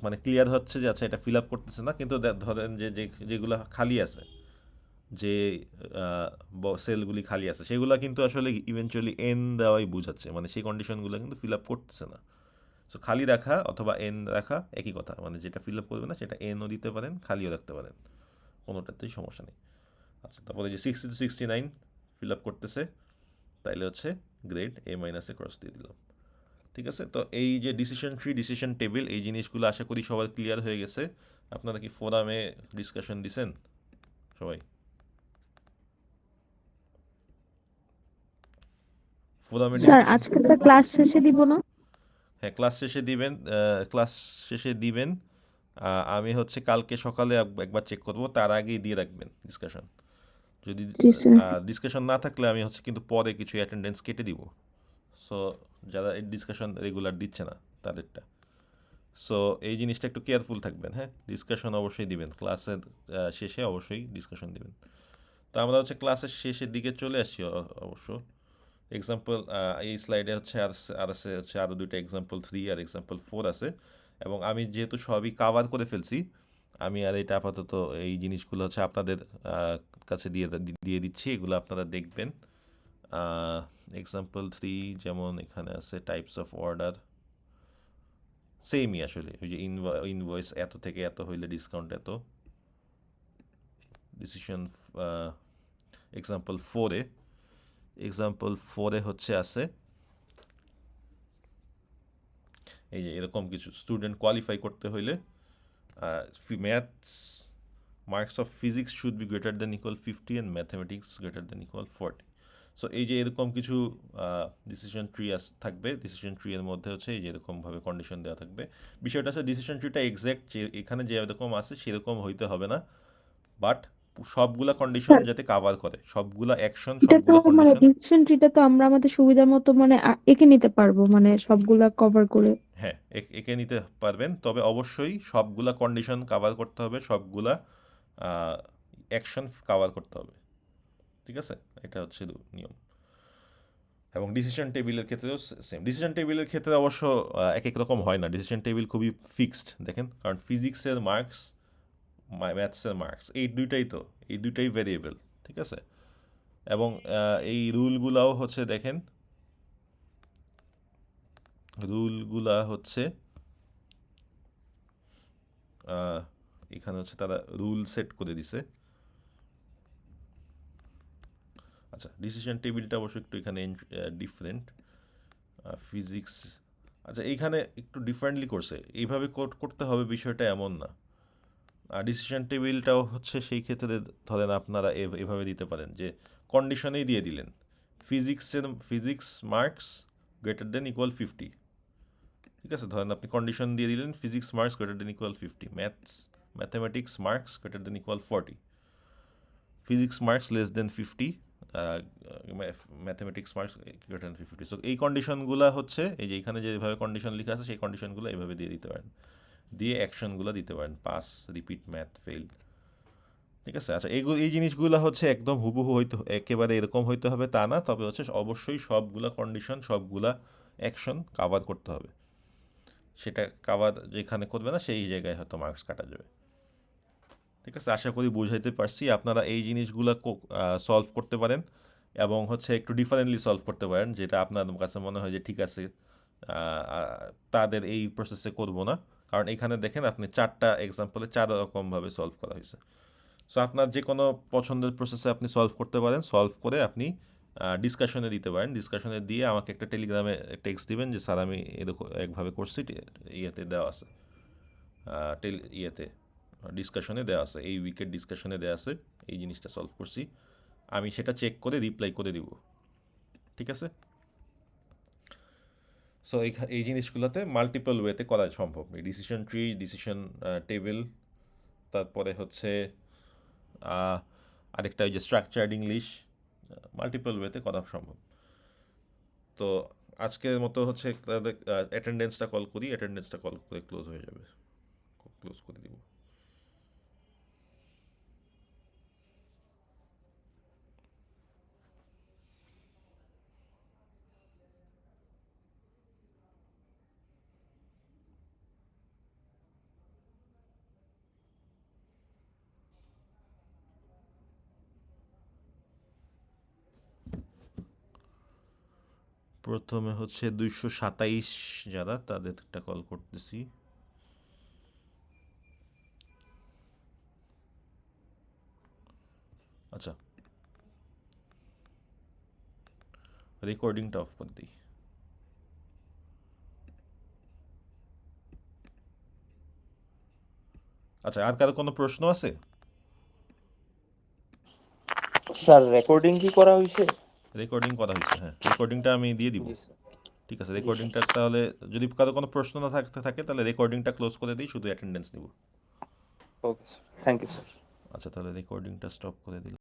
মানে ক্লিয়ার হচ্ছে যে আচ্ছা এটা ফিল আপ করতেছে না। কিন্তু ধরেন যে যেগুলো খালি আছে, যে সেলগুলি খালি আছে, সেগুলো কিন্তু আসলে ইভেনচুয়ালি এন দেওয়াই বোঝাচ্ছে, মানে সেই কন্ডিশনগুলো কিন্তু ফিল আপ করতেছে না। সো খালি রাখা অথবা এন রাখা একই কথা, মানে যেটা ফিল আপ করবে না সেটা এনও দিতে পারেন, খালিও রাখতে পারেন, কোনোটাতেই সমস্যা নেই। আচ্ছা, তারপরে যে 60 to 69 ফিল আপ করতেছে, তাইলে হচ্ছে গ্রেড এ মাইনাসে ক্রস দিয়ে দিলাম। ঠিক আছে, তো এই যে ডিসিশন ট্রি, ডিসিশন টেবিল, এই জিনিসগুলো আশা করি সবার ক্লিয়ার হয়ে গেছে। আপনারা কি ফোরামে ডিসকাশন দিছেন সবাই? ফোরামে স্যার আজকে তো ক্লাস শেষে দিব না? হ্যাঁ, ক্লাস শেষে দিবেন। ক্লাস শেষে দিবেন। আমি হচ্ছে কালকে সকালে একবার চেক করব, তার আগেই দিয়ে রাখবেন ডিসকাশন। যদি জি স্যার। ডিসকাশন না থাকলে আমি হচ্ছে কিন্তু পরে কিছু অ্যাটেন্ডেন্স কেটে দিব। সো যারা এই ডিসকাশন রেগুলার দিচ্ছে না তাদেরটা। সো এই জিনিসটা একটু কেয়ারফুল থাকবেন। হ্যাঁ, ডিসকাশন অবশ্যই দিবেন, ক্লাসের শেষে অবশ্যই ডিসকাশন দিবেন। তো আমরা হচ্ছে ক্লাসের শেষের দিকে চলে আসছি অবশ্য। এক্সাম্পল এই স্লাইডে হচ্ছে হচ্ছে আরও দুটো এক্সাম্পল 3 আর এক্সাম্পল 4 আছে, এবং আমি যেহেতু সবই কাভার করে ফেলছি, আমি আর এটা আপাতত এই জিনিসগুলো হচ্ছে আপনাদের কাছে দিয়ে দিচ্ছি, এগুলো আপনারা দেখবেন। এক্সাম্পল 3 যেমন এখানে আছে টাইপস অফ অর্ডার, সেমই আসলে ওই যে ইনভয়েস এত থেকে এত হইলে ডিসকাউন্ট এত। ডিসিশন এক্সাম্পল 4-এ হচ্ছে আছে এই যে এরকম কিছু, স্টুডেন্ট কোয়ালিফাই করতে হইলে maths marks of physics should be greater than equal 50 and mathematics greater than equal 40। So এই যে এরকম কিছু ডিসিশন ট্রি থাকবে, ডিসিশন ট্রি এর মধ্যে হচ্ছে এই যে এরকমভাবে কন্ডিশন দেওয়া থাকবে। বিষয়টা হচ্ছে ডিসিশন ট্রিটা এক্স্যাক্ট যে এখানে যে এরকম আছে সেরকম হইতে হবে না, বাট সবগুলা কন্ডিশন স্যার, যাতে কাভার করে, সবগুলা অ্যাকশন, এটা তো সবগুলা মানে কন্ডিশন। ডিসিশন ট্রিটা তো আমরা আমাদের সুবিধার মতো মানে এঁকে নিতে পারবো, মানে সবগুলা কভার করে। হ্যাঁ, এঁকে নিতে পারবেন, তবে অবশ্যই সবগুলা কন্ডিশন কাভার করতে হবে, সবগুলা অ্যাকশন কাভার করতে হবে, ঠিক আছে? এটা হচ্ছে নিয়ম। এবং ডিসিশন টেবিলের ক্ষেত্রেও সেম। ডিসিশন টেবিলের ক্ষেত্রে অবশ্য এক এক রকম হয় না, ডিসিশন টেবিল খুবই ফিক্সড দেখেন, কারণ ফিজিক্সের মার্কস, ম্যাথসের মার্কস, এই দুইটাই ভেরিয়েবল, ঠিক আছে? এবং এই রুলগুলাও হচ্ছে দেখেন, রুলগুলা হচ্ছে এখানে হচ্ছে তারা রুল সেট করে দিছে। আচ্ছা, ডিসিশন টেবিলটা অবশ্য একটু এখানে ডিফারেন্ট। ফিজিক্স, আচ্ছা এইখানে একটু ডিফারেন্টলি করছে, এইভাবে করতে হবে বিষয়টা এমন না। আর ডিসিশন টেবিলটাও হচ্ছে সেই ক্ষেত্রে ধরেন আপনারা এভাবে দিতে পারেন যে কন্ডিশনেই দিয়ে দিলেন physics marks greater than equal 50, ঠিক আছে? ধরেন আপনি কন্ডিশন দিয়ে দিলেন physics marks greater than equal 50, mathematics marks greater than equal 40, physics marks less than 50, mathematics marks greater than 50। So এই কন্ডিশনগুলো হচ্ছে এই যে এখানে যেভাবে কন্ডিশন লেখা আছে সেই কন্ডিশনগুলো এইভাবে দিয়ে দিতে পারেন, দিয়ে অ্যাকশনগুলো দিতে পারেন, পাস, রিপিট, ম্যাথ, ফেল, ঠিক আছে? আচ্ছা, এই জিনিসগুলো হচ্ছে একদম হুবহু হইতে একেবারে এরকম হইতে হবে তা না, তবে হচ্ছে অবশ্যই সবগুলা কন্ডিশন, সবগুলা অ্যাকশন কাভার করতে হবে। সেটা কাভার যেখানে করবে না সেই জায়গায় হয়তো মার্কস কাটা যাবে, ঠিক আছে? আশা করি বুঝাইতে পারছি। আপনারা এই জিনিসগুলো সলভ করতে পারেন এবং হচ্ছে একটু ডিফারেন্টলি সলভ করতে পারেন, যেটা আপনার কাছে মনে হয় যে ঠিক আছে তাদের এই প্রসেসে করব না, কারণ এখানে দেখেন আপনি 4টা এক্সাম্পলে 4 রকমভাবে সলভ করা হয়েছে। সো আপনার যে কোনো পছন্দের প্রসেসে আপনি সলভ করতে পারেন, সলভ করে আপনি ডিসকাশনে দিতে পারেন, ডিসকাশনে দিয়ে আমাকে একটা টেলিগ্রামে টেক্সট দিবেন যে স্যার আমি এরকম একভাবে করছি, ইয়েতে দেওয়া আছে, ডিসকাশনে দেওয়া আছে, এই উইকের ডিসকাশনে দেওয়া আছে, এই জিনিসটা সলভ করছি, আমি সেটা চেক করে রিপ্লাই করে দিব, ঠিক আছে? সো এই জিনিসগুলোতে মাল্টিপল ওয়েতে করা সম্ভব, এই ডিসিশন ট্রি, ডিসিশন টেবিল, তারপরে হচ্ছে আরেকটা ওই যে স্ট্রাকচার্ড ইংলিশ, মাল্টিপল ওয়েতে করা সম্ভব। তো আজকের মতো হচ্ছে অ্যাটেন্ডেন্সটা কল করি, অ্যাটেন্ডেন্সটা কল করে ক্লোজ হয়ে যাবে, ক্লোজ করে দিব। প্রথমে হচ্ছে 227 যারা, তাদেরটা কল করতেছি। আচ্ছা, রেকর্ডিংটা অফ করে দিই। আচ্ছা, আর কারো কোনো প্রশ্ন আছে? স্যার রেকর্ডিং কি করা হয়েছে? রেকর্ডিং করা হয়েছে, হ্যাঁ, রেকর্ডিংটা আমি দিয়ে দিব, জি স্যার। ঠিক আছে? রেকর্ডিংটা তাহলে যদি কারো কোনো প্রশ্ন না থাকে তাহলে রেকর্ডিংটা ক্লোজ করে দিই, শুধু অ্যাটেন্ডেন্স নিব। Okay sir, thank you sir. আচ্ছা, তাহলে রেকর্ডিংটা স্টপ করে দিলাম।